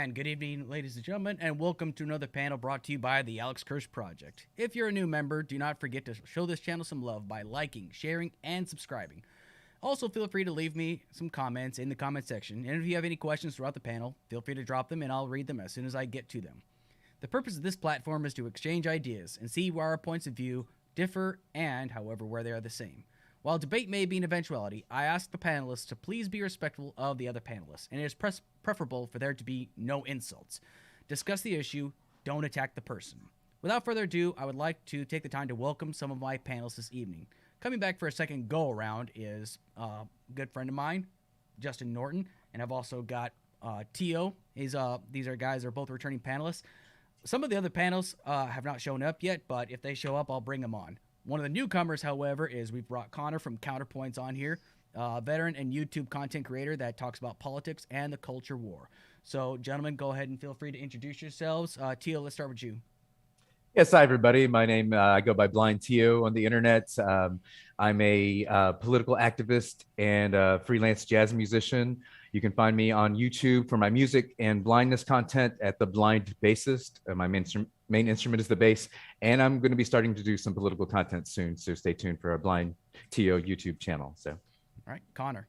And good evening, ladies and gentlemen, and welcome to another panel brought to you by the Kirsch Project. If you're a new member, do not forget to show this channel some love by liking, sharing, and subscribing. Also, feel free to leave me some comments in the comment section, and if you have any questions throughout the panel, feel free to drop them and I'll read them as soon as I get to them. The purpose of this platform is to exchange ideas and see where our points of view differ and, however, where they are the same. While debate may be an eventuality, I ask the panelists to please be respectful of the other panelists, and it is preferable for there to be no insults. Discuss the issue, don't attack the person. Without further ado, I would like to take the time to welcome some of my panelists this evening. Coming back for a second go-around is a good friend of mine, Justin Norton, and I've also got Tio. These are guys that are both returning panelists. Some of the other panels have not shown up yet, but if they show up, I'll bring them on. One of the newcomers, however, is we've brought Connor from Counterpoints on here, veteran and YouTube content creator that talks about politics and the culture war. So, gentlemen, go ahead and feel free to introduce yourselves. Tio, let's start with you. Yes, hi, everybody. My name, I go by Blind Tio on the internet. I'm a political activist and a freelance jazz musician. You can find me on YouTube for my music and blindness content at The Blind Bassist. My main instrument is the bass, and I'm going to be starting to do some political content soon, so stay tuned for our Blind Tio YouTube channel. So, all right, Connor.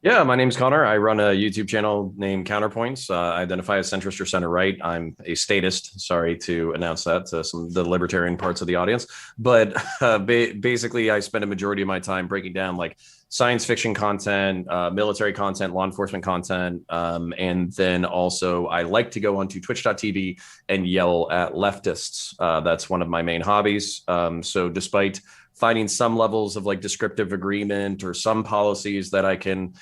Yeah, my name's Connor. I run a YouTube channel named Counterpoints. I identify as centrist or center right. I'm a statist. Sorry to announce that to the libertarian parts of the audience. But basically, I spend a majority of my time breaking down like science fiction content, military content, law enforcement content. And then also I like to go onto twitch.tv and yell at leftists. That's one of my main hobbies. So despite finding some levels of like descriptive agreement or some policies that I can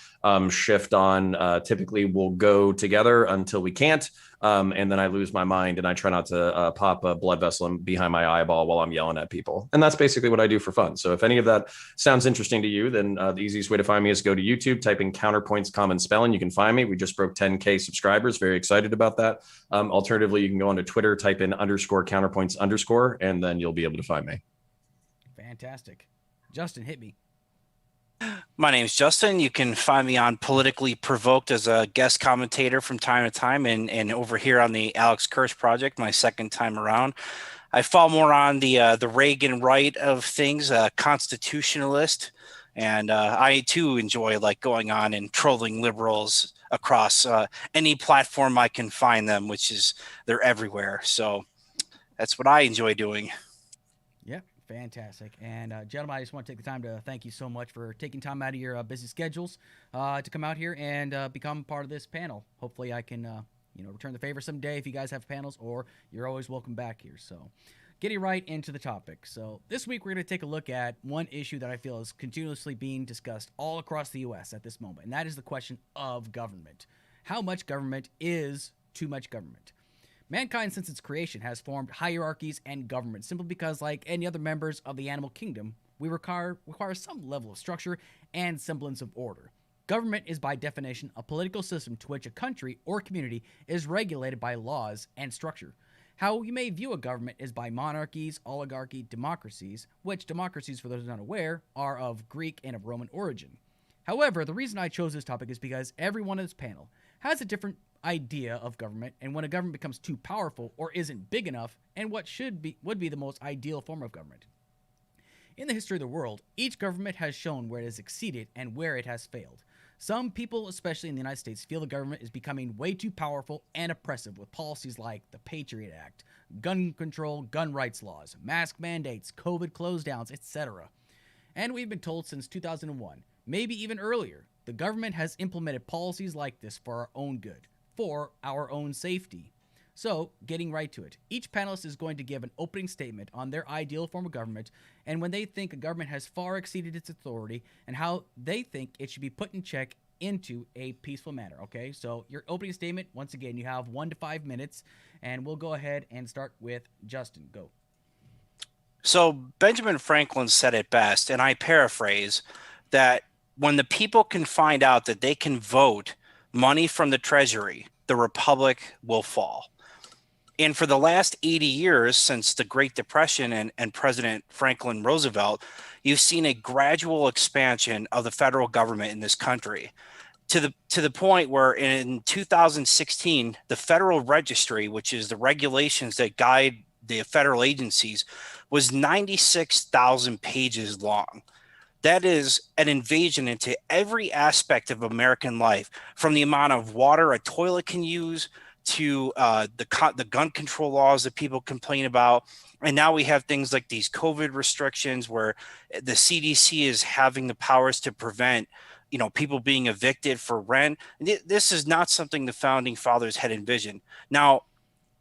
shift on, typically we'll go together until we can't. And then I lose my mind and I try not to pop a blood vessel behind my eyeball while I'm yelling at people. And that's basically what I do for fun. So if any of that sounds interesting to you, then the easiest way to find me is go to YouTube, type in Counterpoints common spelling. You can find me. We just broke 10K subscribers. Very excited about that. Alternatively, you can go onto Twitter, type in _counterpoints_, and then you'll be able to find me. Fantastic. Justin, hit me. My name's Justin. You can find me on Politically Provoked as a guest commentator from time to time, and over here on the Kirsch Project, my second time around. I fall more on the Reagan right of things, constitutionalist, and I too enjoy like going on and trolling liberals across any platform I can find them, which is they're everywhere. So that's what I enjoy doing. Yeah. Fantastic. And gentlemen, I just want to take the time to thank you so much for taking time out of your busy schedules to come out here and become part of this panel. Hopefully I can, return the favor someday if you guys have panels, or you're always welcome back here. So getting right into the topic. So this week we're going to take a look at one issue that I feel is continuously being discussed all across the U.S. at this moment, and that is the question of government. How much government is too much government? Mankind, since its creation, has formed hierarchies and governments simply because, like any other members of the animal kingdom, we require some level of structure and semblance of order. Government is, by definition, a political system to which a country or community is regulated by laws and structure. How you may view a government is by monarchies, oligarchy, democracies, which democracies, for those not aware, are of Greek and of Roman origin. However, the reason I chose this topic is because everyone on this panel has a different idea of government, and when a government becomes too powerful or isn't big enough, and what would be the most ideal form of government. In the history of the world, each government has shown where it has succeeded and where it has failed. Some people, especially in the United States, feel the government is becoming way too powerful and oppressive with policies like the Patriot Act, gun control, gun rights laws, mask mandates, COVID closedowns, etc. And we've been told since 2001, maybe even earlier, the government has implemented policies like this for our own good, for our own safety. So, getting right to it, each panelist is going to give an opening statement on their ideal form of government and when they think a government has far exceeded its authority and how they think it should be put in check into a peaceful manner, okay? So, your opening statement, once again, you have 1 to 5 minutes, and we'll go ahead and start with Justin. Go. So, Benjamin Franklin said it best, and I paraphrase, that when the people can find out that they can vote money from the treasury, the republic will fall. And for the last 80 years since the Great Depression and President Franklin Roosevelt, you've seen a gradual expansion of the federal government in this country. to the point where in 2016, the Federal Registry, which is the regulations that guide the federal agencies, was 96,000 pages long. That is an invasion into every aspect of American life, from the amount of water a toilet can use to the gun control laws that people complain about. And now we have things like these COVID restrictions where the CDC is having the powers to prevent, people being evicted for rent. This is not something the founding fathers had envisioned. Now,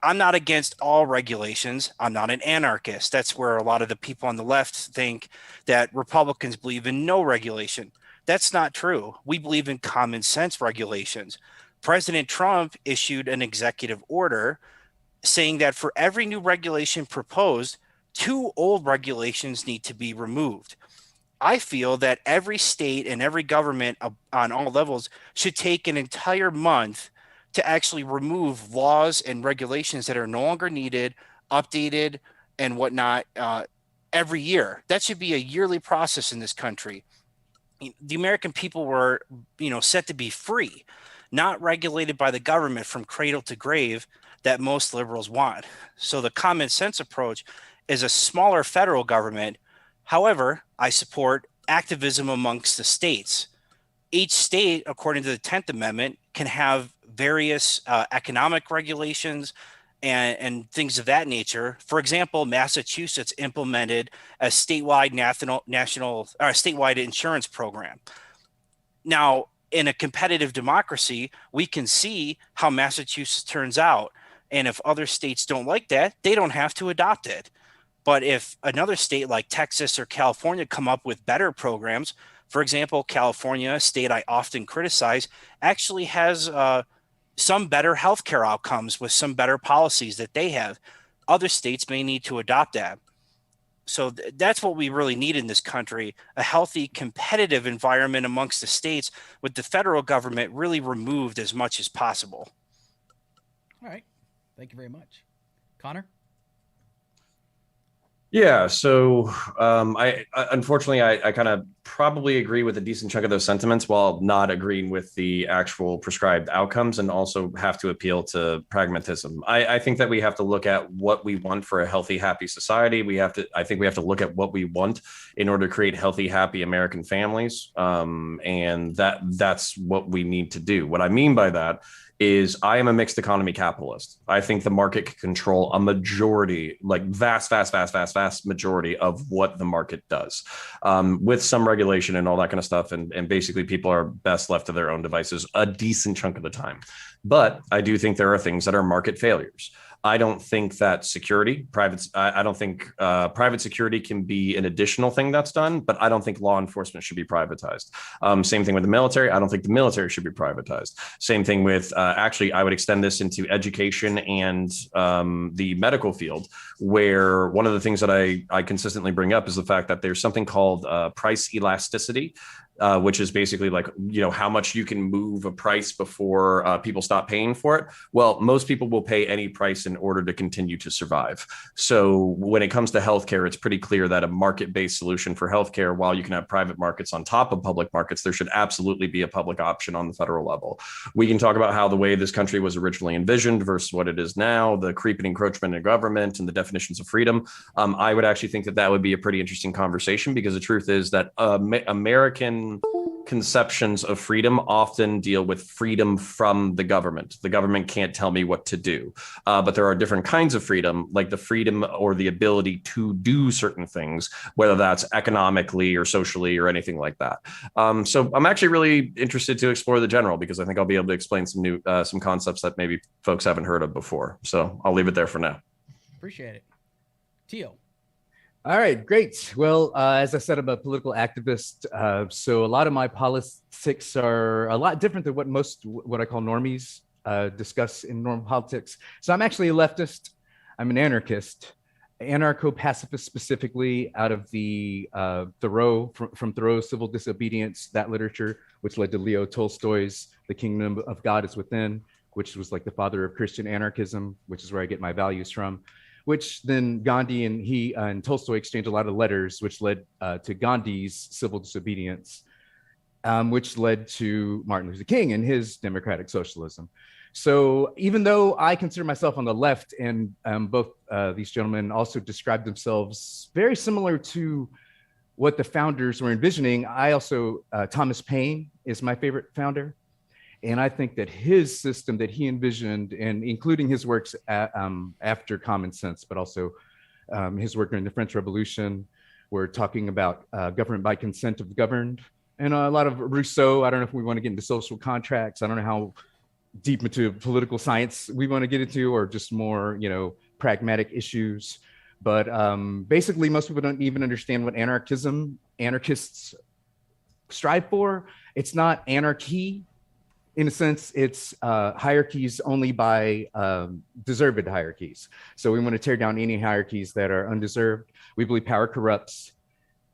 I'm not against all regulations. I'm not an anarchist. That's where a lot of the people on the left think that Republicans believe in no regulation. That's not true. We believe in common sense regulations. President Trump issued an executive order saying that for every new regulation proposed, 2 old regulations need to be removed. I feel that every state and every government on all levels should take an entire month to actually remove laws and regulations that are no longer needed, updated, and whatnot every year. That should be a yearly process in this country. The American people were, set to be free, not regulated by the government from cradle to grave that most liberals want. So the common sense approach is a smaller federal government. However, I support activism amongst the states. Each state, according to the 10th Amendment, can have various economic regulations and things of that nature. For example, Massachusetts implemented a statewide statewide insurance program. Now, in a competitive democracy, we can see how Massachusetts turns out. And if other states don't like that, they don't have to adopt it. But if another state like Texas or California come up with better programs, for example, California, a state I often criticize, actually has some better healthcare outcomes with some better policies that they have. Other states may need to adopt that. So that's what we really need in this country, a healthy, competitive environment amongst the states with the federal government really removed as much as possible. All right. Thank you very much. Connor? Yeah, so I unfortunately I kind of probably agree with a decent chunk of those sentiments while not agreeing with the actual prescribed outcomes, and also have to appeal to pragmatism. I think that we have to look at what we want for a healthy, happy society. I think we have to look at what we want in order to create healthy, happy American families, and that's what we need to do. What I mean by that is I am a mixed economy capitalist. I think the market can control a majority, like vast majority of what the market does, with some regulation and all that kind of stuff. And basically people are best left to their own devices a decent chunk of the time. But I do think there are things that are market failures. I don't think that I don't think private security can be an additional thing that's done, but I don't think law enforcement should be privatized. Same thing with the military. I don't think the military should be privatized. Same thing with, actually, I would extend this into education and the medical field, where one of the things that I consistently bring up is the fact that there's something called price elasticity, which is basically like, how much you can move a price before people stop paying for it. Well, most people will pay any price in order to continue to survive. So when it comes to healthcare, it's pretty clear that a market-based solution for healthcare, while you can have private markets on top of public markets, there should absolutely be a public option on the federal level. We can talk about how the way this country was originally envisioned versus what it is now, the creep and encroachment in government and the definitions of freedom. I would actually think that would be a pretty interesting conversation, because the truth is that American conceptions of freedom often deal with freedom from the government. The government can't tell me what to do. But there are different kinds of freedom, like the freedom or the ability to do certain things, whether that's economically or socially or anything like that. So I'm actually really interested to explore the general, because I think I'll be able to explain some concepts that maybe folks haven't heard of before. So I'll leave it there for now. Appreciate it. Tio. All right, great. Well, as I said, I'm a political activist. So a lot of my politics are a lot different than what I call normies discuss in normal politics. So I'm actually a leftist. I'm an anarchist, anarcho-pacifist, specifically out of the Thoreau, from Thoreau's Civil Disobedience, that literature, which led to Leo Tolstoy's The Kingdom of God is Within, which was like the father of Christian anarchism, which is where I get my values from. Which then Gandhi and Tolstoy exchanged a lot of letters, which led to Gandhi's Civil Disobedience. which led to Martin Luther King and his democratic socialism. So even though I consider myself on the left, and both these gentlemen also describe themselves very similar to what the founders were envisioning, I also, Thomas Paine is my favorite founder. And I think that his system that he envisioned, and including his works after Common Sense, but also his work during the French Revolution, were talking about government by consent of the governed. And a lot of Rousseau, I don't know if we want to get into social contracts. I don't know how deep into political science we want to get into, or just more, pragmatic issues. But basically, most people don't even understand what anarchists strive for. It's not anarchy. In a sense, it's hierarchies only by deserved hierarchies. So we want to tear down any hierarchies that are undeserved. We believe power corrupts,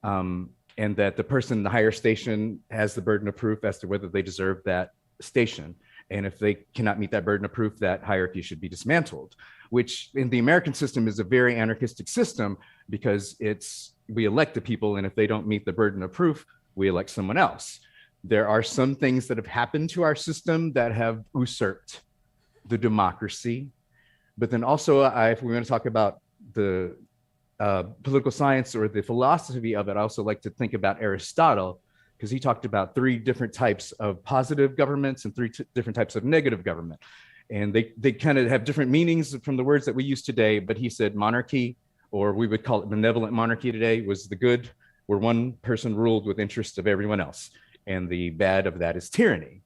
and that the person in the higher station has the burden of proof as to whether they deserve that station. And if they cannot meet that burden of proof, that hierarchy should be dismantled, which in the American system is a very anarchistic system, because we elect the people, and if they don't meet the burden of proof, we elect someone else. There are some things that have happened to our system that have usurped the democracy. But then also, if we want to talk about the political science or the philosophy of it, I also like to think about Aristotle, because he talked about 3 different types of positive governments and 3 different types of negative government. And they kind of have different meanings from the words that we use today. But he said monarchy, or we would call it benevolent monarchy today, was the good, where one person ruled with interests of everyone else. And the bad of that is tyranny.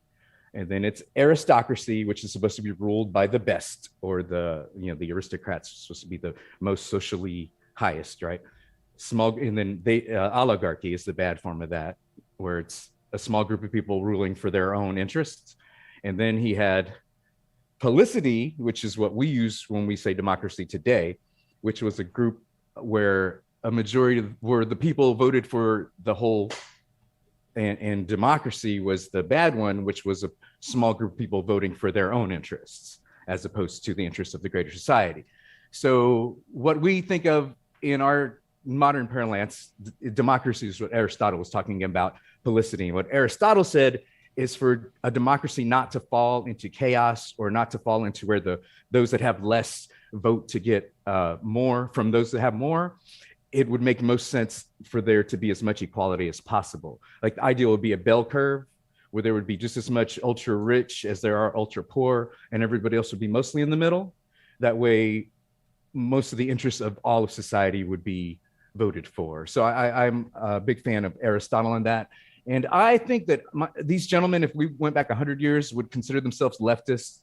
And then it's aristocracy, which is supposed to be ruled by the best, or the aristocrats are supposed to be the most socially highest, right? And then oligarchy is the bad form of that, where it's a small group of people ruling for their own interests. And then he had policity, which is what we use when we say democracy today, which was a group where a majority were the people voted for the whole, and democracy was the bad one, which was a small group of people voting for their own interests, as opposed to the interests of the greater society. So what we think of in our modern parlance, democracy is what Aristotle was talking about, policity. And what Aristotle said is for a democracy not to fall into chaos, or not to fall into where those that have less vote to get more from those that have more. It would make most sense for there to be as much equality as possible. Like the ideal would be a bell curve, where there would be just as much ultra rich as there are ultra poor, and everybody else would be mostly in the middle. That way, most of the interests of all of society would be voted for. So I'm a big fan of Aristotle on that. And I think that these gentlemen, if we went back 100 years, would consider themselves leftists,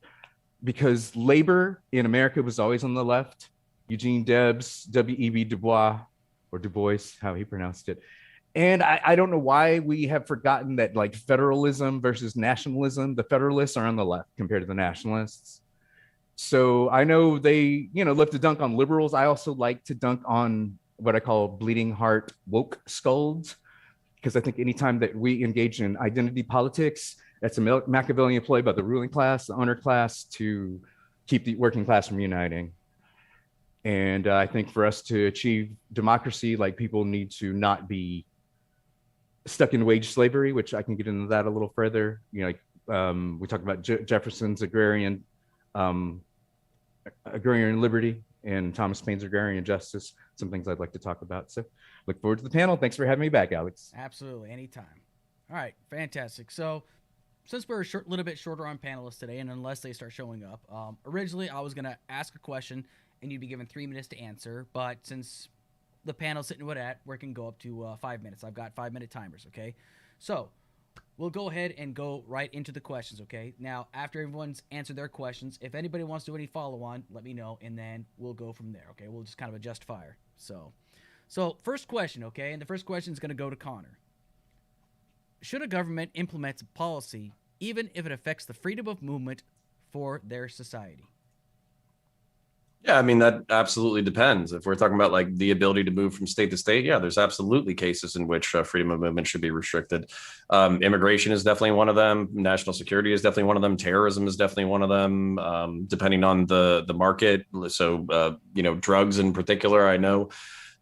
because labor in America was always on the left. Eugene Debs, W.E.B. Du Bois, or Du Bois, how he pronounced it. And I don't know why we have forgotten that, like, federalism versus nationalism, the federalists are on the left compared to the nationalists. So I know they, love to dunk on liberals. I also like to dunk on what I call bleeding heart woke skulls, because I think anytime that we engage in identity politics, that's a Machiavellian play by the ruling class, the owner class, to keep the working class from uniting. And I think for us to achieve democracy, like, people need to not be stuck in wage slavery, which I can get into that a little further. We talked about Jefferson's agrarian liberty and Thomas Paine's agrarian justice, some things I'd like to talk about. So look forward to the panel. Thanks for having me back, Alex. Absolutely. Anytime. All right. Fantastic. So since we're a little bit shorter on panelists today, and unless they start showing up, originally I was going to ask a question and you'd be given 3 minutes to answer. But since the panel's sitting what at, we can go up to 5 minutes. I've got 5-minute timers, okay? So we'll go ahead and go right into the questions, okay? Now, after everyone's answered their questions, if anybody wants to do any follow-on, let me know, and then we'll go from there, okay? We'll just kind of adjust fire. So first question, okay? And the first question is going to go to Connor. Should a government implement a policy even if it affects the freedom of movement for their society? Yeah, I mean, that absolutely depends. If we're talking about, like, the ability to move from state to state, yeah, there's absolutely cases in which freedom of movement should be restricted. Immigration is definitely one of them. National security is definitely one of them. Terrorism is definitely one of them, depending on the market. So, drugs in particular, I know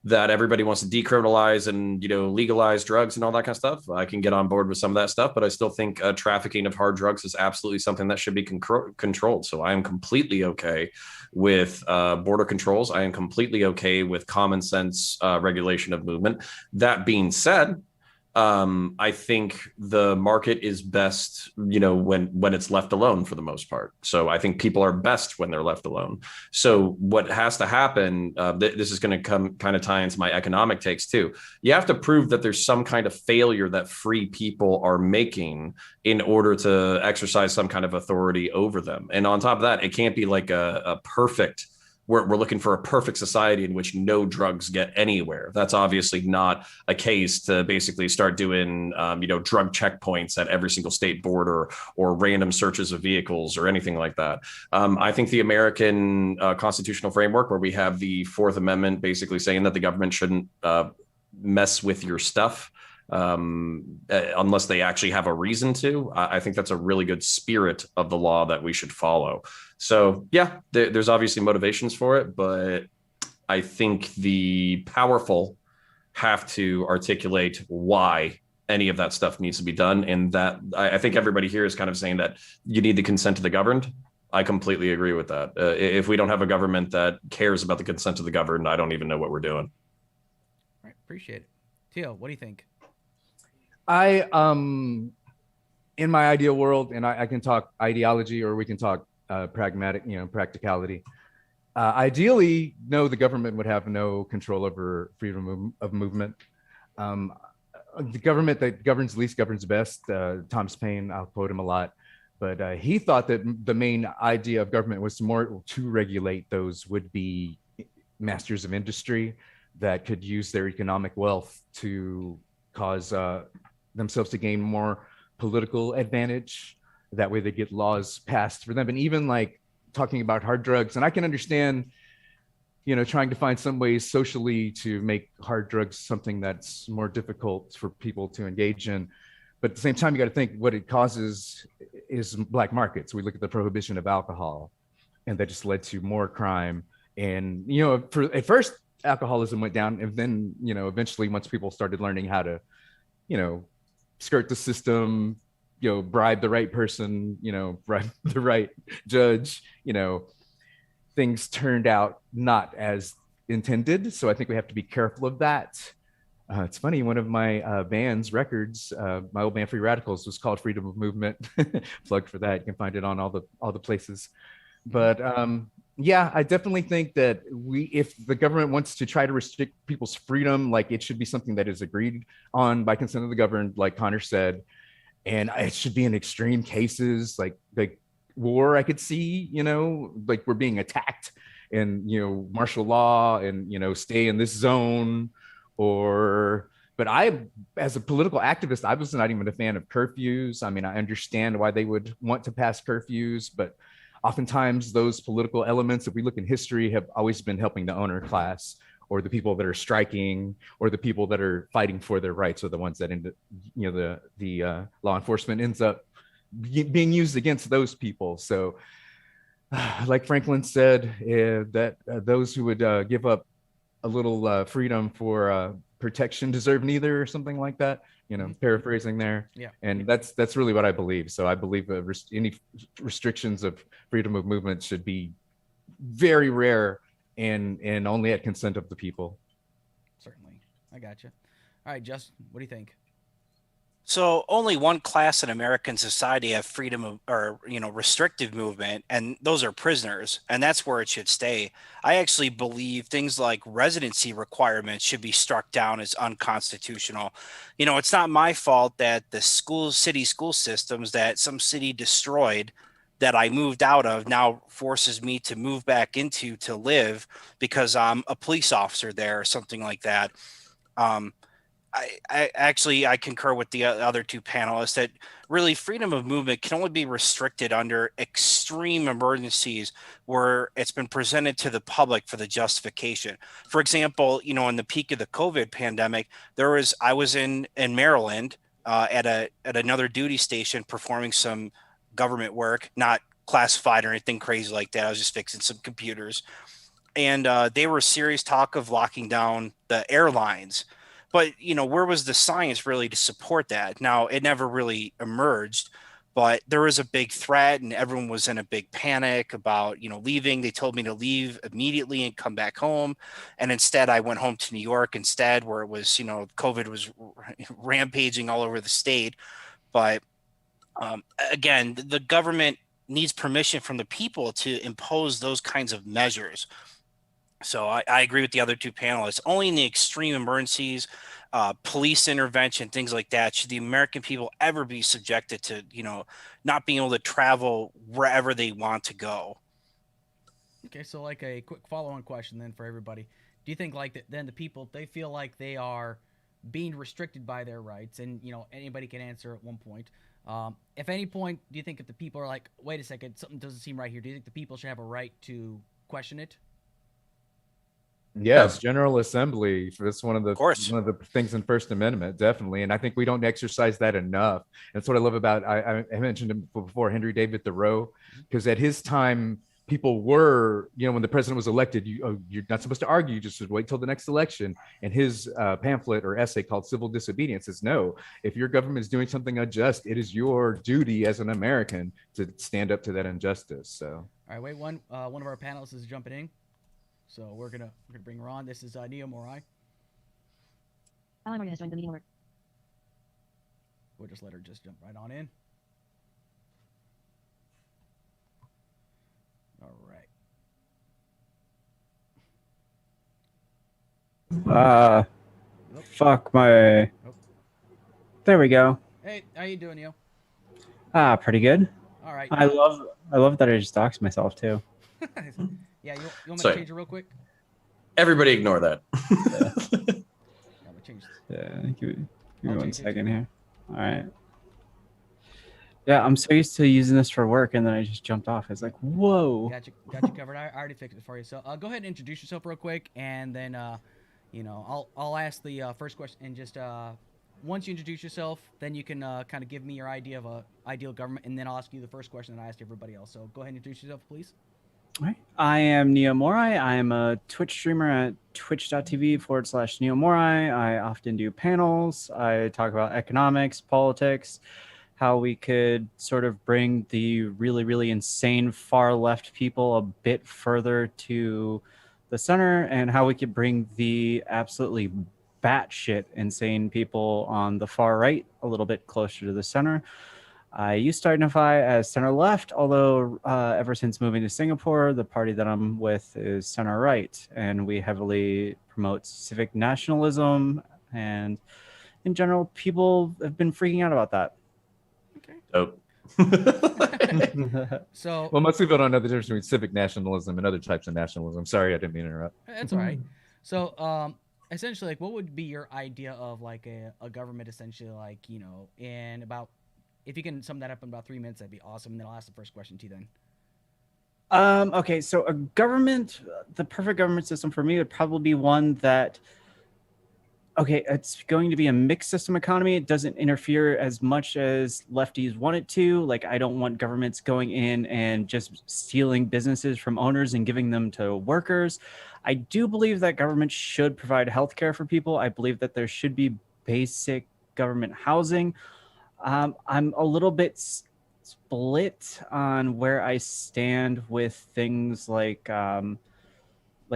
that everybody wants to decriminalize and, legalize drugs and all that kind of stuff. I can get on board with some of that stuff, but I still think trafficking of hard drugs is absolutely something that should be controlled. So I am completely okay with border controls. I am completely okay with common sense regulation of movement. That being said, I think the market is best, when it's left alone for the most part. So I think people are best when they're left alone. So what has to happen, this is going to kind of tie into my economic takes too. You have to prove that there's some kind of failure that free people are making in order to exercise some kind of authority over them. And on top of that, it can't be like a perfect, we're looking for a perfect society in which no drugs get anywhere. That's obviously not a case to basically start doing, drug checkpoints at every single state border or random searches of vehicles or anything like that. I think the American constitutional framework, where we have the Fourth Amendment basically saying that the government shouldn't mess with your stuff, unless they actually have a reason to. I think that's a really good spirit of the law that we should follow. So yeah, there's obviously motivations for it, but I think the powerful have to articulate why any of that stuff needs to be done. And that I think everybody here is kind of saying that you need the consent of the governed. I completely agree with that. If we don't have a government that cares about the consent of the governed, I don't even know what we're doing. All right, appreciate it. Teal, what do you think? I in my ideal world, and I can talk ideology or we can talk pragmatic, practicality. Ideally, no, the government would have no control over freedom of movement. The government that governs least governs best. Thomas Paine, I'll quote him a lot, but he thought that the main idea of government was more to regulate those would-be masters of industry that could use their economic wealth to cause themselves to gain more political advantage. That way they get laws passed for them. And even like talking about hard drugs, and I can understand, trying to find some ways socially to make hard drugs something that's more difficult for people to engage in. But at the same time, you got to think what it causes is black markets. We look at the prohibition of alcohol, and that just led to more crime. And, at first alcoholism went down, and then, eventually once people started learning how to, skirt the system, bribe the right person, bribe the right judge, things turned out not as intended. So I think we have to be careful of that. It's funny, one of my band's records, my old band Free Radicals, was called Freedom of Movement. Plug for that. You can find it on all the places. But yeah, I definitely think that if the government wants to try to restrict people's freedom, like it should be something that is agreed on by consent of the governed, like Connor said. And it should be in extreme cases, like war. I could see, like we're being attacked, and martial law, and stay in this zone, But I, as a political activist, I was not even a fan of curfews. I mean, I understand why they would want to pass curfews, but oftentimes those political elements, if we look in history, have always been helping the owner class, or the people that are striking, or the people that are fighting for their rights, are the ones that the law enforcement ends up being used against those people. So like Franklin said, that those who would give up a little freedom for protection deserve neither, or something like that, paraphrasing there. Yeah. And that's really what I believe. So I believe any restrictions of freedom of movement should be very rare and only at consent of the people. Certainly. I got you. All right, Justin, what do you think? So only one class in American society have freedom of, or restrictive movement, and those are prisoners, and that's where it should stay. I actually believe things like residency requirements should be struck down as unconstitutional. It's not my fault that the city school systems that some city destroyed, that I moved out of, now forces me to move back into to live because I'm a police officer there or something like that. I concur with the other two panelists that really freedom of movement can only be restricted under extreme emergencies where it's been presented to the public for the justification. For example, in the peak of the COVID pandemic, I was in Maryland at another duty station performing some government work, not classified or anything crazy like that. I was just fixing some computers. and they were serious talk of locking down the airlines. But, where was the science really to support that? Now, it never really emerged, but there was a big threat and everyone was in a big panic about, leaving. They told me to leave immediately and come back home. And instead, I went home to New York instead, where it was, COVID was rampaging all over the state. But again, the government needs permission from the people to impose those kinds of measures. So I agree with the other two panelists. Only in the extreme emergencies, police intervention, things like that, should the American people ever be subjected to, not being able to travel wherever they want to go. Okay, so like a quick follow-on question then for everybody. Do you think like that then the people, they feel like they are being restricted by their rights, and anybody can answer at one point. If any point, do you think if the people are like, wait a second, something doesn't seem right here, do you think the people should have a right to question it? Yes, General Assembly. That's one of the course. one of the things in First Amendment, definitely. And I think we don't exercise that enough. That's what I love about I mentioned him before, Henry David Thoreau, because at his time, people were, when the president was elected, you're not supposed to argue, you just should wait till the next election. And his pamphlet or essay called Civil Disobedience says, no, if your government is doing something unjust, it is your duty as an American to stand up to that injustice. So, all right, wait, one of our panelists is jumping in. So we're gonna bring her on. This is Nia Moirai. Alan Morgan has joined the meeting over. We'll just let her just jump right on in. All right. Fuck my. Nope. There we go. Hey, how you doing, Neil? Pretty good. All right. I love that I just doxed myself too. Yeah, you want me to change it real quick? Everybody ignore that. Give me 1 second here. All right. Yeah, I'm so used to using this for work, and then I just jumped off. It's like, whoa. Got you covered. I already fixed it for you. So go ahead and introduce yourself real quick, and then I'll ask the first question, and just once you introduce yourself, then you can kind of give me your idea of a ideal government, and then I'll ask you the first question that I asked everybody else. So go ahead and introduce yourself, please. All right. I am Nia Moirai. I am a Twitch streamer at twitch.tv/Nia Moirai. I often do panels. I talk about economics, politics, how we could sort of bring the really, really insane far left people a bit further to the center, and how we could bring the absolutely batshit insane people on the far right a little bit closer to the center. I used to identify as center left, although ever since moving to Singapore, the party that I'm with is center right, and we heavily promote civic nationalism, and in general, people have been freaking out about that. Okay. Dope. So, well, most people don't know the difference between civic nationalism and other types of nationalism. Sorry, I didn't mean to interrupt. That's all right. So, essentially, like, what would be your idea of like a government, essentially, like, in about, if you can sum that up in about 3 minutes, that'd be awesome. And then I'll ask the first question to you then. Okay, so a government, the perfect government system for me would probably be one that, okay, it's going to be a mixed system economy. It doesn't interfere as much as lefties want it to. Like, I don't want governments going in and just stealing businesses from owners and giving them to workers. I do believe that government should provide healthcare for people. I believe that there should be basic government housing. I'm a little bit split on where I stand with things like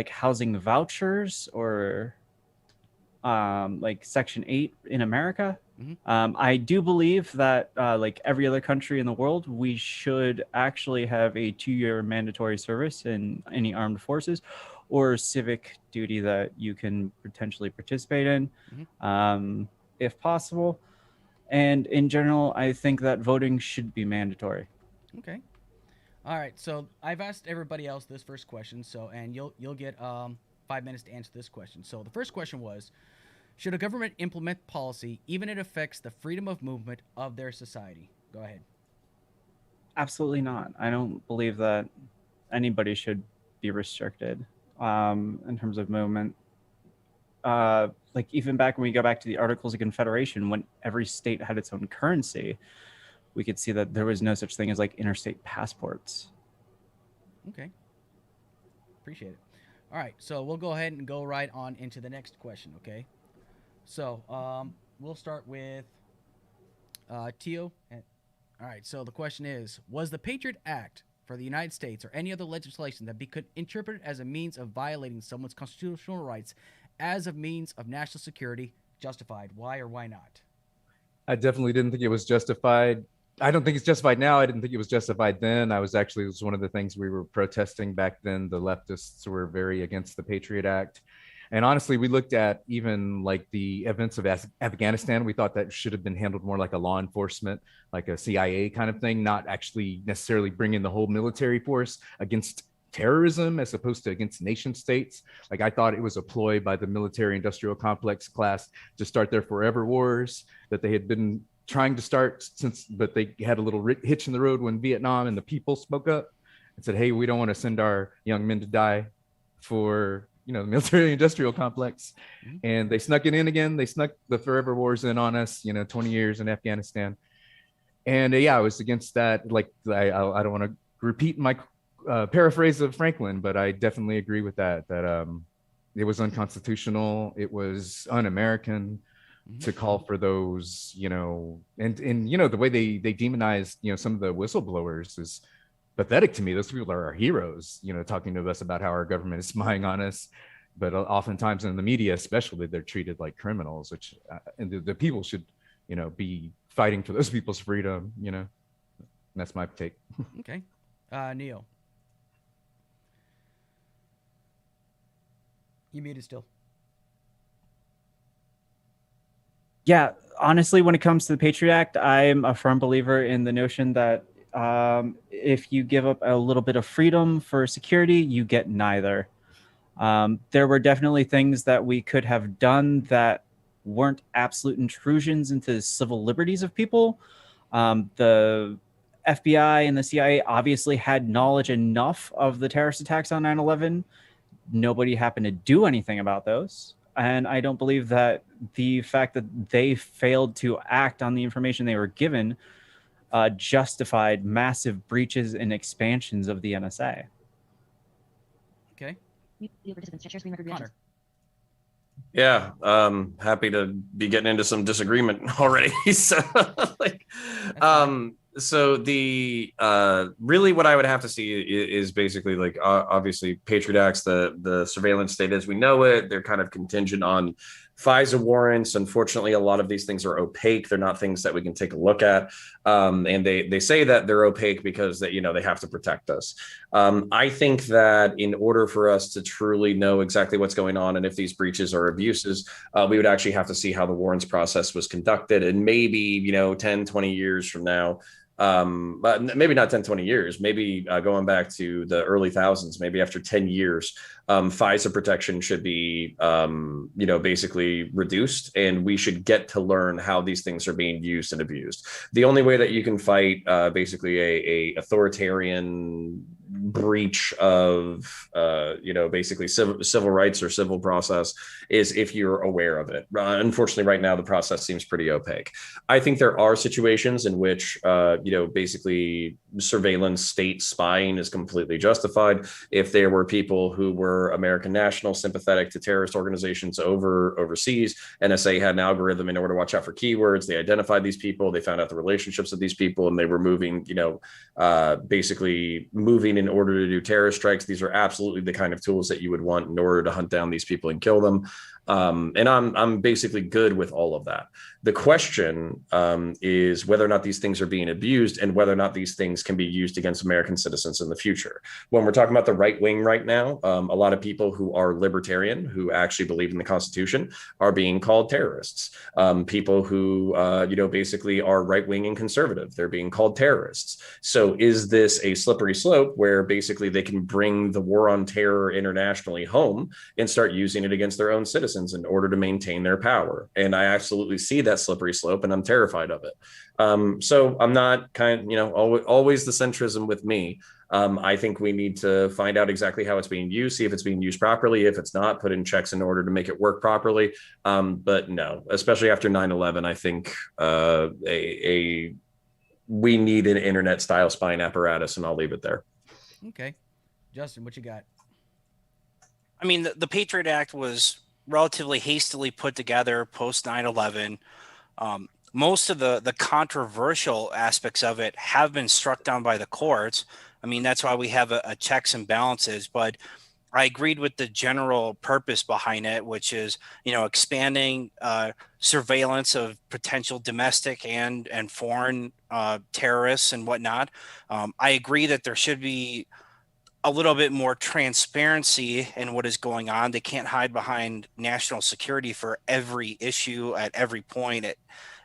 housing vouchers or like Section 8 in America. Mm-hmm. I do believe that like every other country in the world, we should actually have a 2-year mandatory service in any armed forces or civic duty that you can potentially participate in, if possible. And in general, I think that voting should be mandatory. Okay. All right. So I've asked everybody else this first question. So, and you'll get 5 minutes to answer this question. So the first question was, should a government implement policy even if it affects the freedom of movement of their society? Go ahead. Absolutely not. I don't believe that anybody should be restricted in terms of movement. Like even back when we go back to the Articles of Confederation, when every state had its own currency, we could see that there was no such thing as like interstate passports. Okay. Appreciate it. All right, so we'll go ahead and go right on into the next question, okay? So we'll start with Tio. All right, so the question is, was the Patriot Act for the United States or any other legislation that could interpreted as a means of violating someone's constitutional rights as a means of national security justified? Why or why not? I definitely didn't think it was justified. I don't think it's justified now. I didn't think it was justified then. It was one of the things we were protesting back then. The leftists were very against the Patriot Act. And honestly, we looked at even like the events of Afghanistan. We thought that should have been handled more like a law enforcement, like a CIA kind of thing, not actually necessarily bringing the whole military force against terrorism as opposed to against nation states. Like I thought it was a ploy by the military industrial complex class to start their forever wars that they had been trying to start but they had a little hitch in the road when Vietnam and the people spoke up and said, hey, we don't want to send our young men to die for the military industrial complex. And they snuck it in again. They snuck the forever wars in on us, 20 years in Afghanistan. And I was against that. Like I don't want to repeat my paraphrase of Franklin, but I definitely agree with that it was unconstitutional. It was un-American to call for those, and the way they demonized, some of the whistleblowers is pathetic to me. Those people are our heroes, talking to us about how our government is spying on us. But oftentimes in the media, especially, they're treated like criminals, which and the people should, be fighting for those people's freedom, And that's my take. Okay. Neil. You muted still. Yeah, honestly, when it comes to the Patriot Act, I'm a firm believer in the notion that if you give up a little bit of freedom for security, you get neither. There were definitely things that we could have done that weren't absolute intrusions into civil liberties of people. The FBI and the CIA obviously had knowledge enough of the terrorist attacks on 9/11. Nobody happened to do anything about those. And I don't believe that the fact that they failed to act on the information they were given justified massive breaches and expansions of the NSA. Okay. Connor. Yeah, happy to be getting into some disagreement already. So, so the really what I would have to see is basically like obviously Patriot Acts, the surveillance state as we know it, they're kind of contingent on FISA warrants. Unfortunately, a lot of these things are opaque. They're not things that we can take a look at. And they say that they're opaque because they have to protect us. I think that in order for us to truly know exactly what's going on and if these breaches are abuses, we would actually have to see how the warrants process was conducted. And maybe, 10, 20 years from now, but maybe not 10, 20 years, maybe going back to the early thousands, maybe after 10 years, FISA protection should be, basically reduced, and we should get to learn how these things are being used and abused. The only way that you can fight basically a authoritarian breach of basically civil rights or civil process is if you're aware of it. Unfortunately, right now the process seems pretty opaque. I think there are situations in which basically surveillance state spying is completely justified. If there were people who were American nationals sympathetic to terrorist organizations overseas, NSA had an algorithm in order to watch out for keywords. They identified these people, they found out the relationships of these people, and they were moving basically moving in order to do terrorist strikes. These are absolutely the kind of tools that you would want in order to hunt down these people and kill them. And I'm basically good with all of that. The question is whether or not these things are being abused and whether or not these things can be used against American citizens in the future. When we're talking about the right wing right now, a lot of people who are libertarian, who actually believe in the Constitution, are being called terrorists. People who, basically are right wing and conservative, they're being called terrorists. So is this a slippery slope where basically they can bring the war on terror internationally home and start using it against their own citizens in order to maintain their power? And I absolutely see that slippery slope, and I'm terrified of it. So I'm not always the centrism with me. I think we need to find out exactly how it's being used, see if it's being used properly. If it's not, put in checks in order to make it work properly. But no, especially after 9/11, I think we need an internet style spying apparatus, and I'll leave it there. Okay. Justin, what you got? I mean, the Patriot Act was relatively hastily put together post 9/11. Most of the controversial aspects of it have been struck down by the courts. I mean, that's why we have a checks and balances. But I agreed with the general purpose behind it, which is, expanding surveillance of potential domestic and foreign terrorists and whatnot. I agree that there should be a little bit more transparency in what is going on. They can't hide behind national security for every issue at every point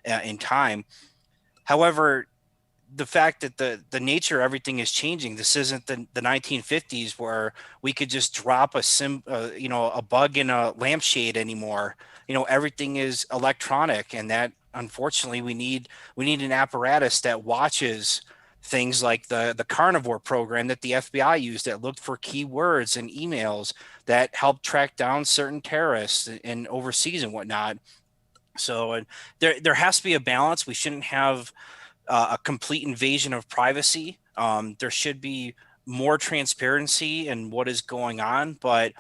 in time. However, the fact that the nature of everything is changing. This isn't the 1950s where we could just drop a bug in a lampshade anymore. Everything is electronic, and that unfortunately we need an apparatus that watches things like the carnivore program that the FBI used that looked for keywords and emails that helped track down certain terrorists and overseas and whatnot. So there has to be a balance. We shouldn't have a complete invasion of privacy. There should be more transparency in what is going on, but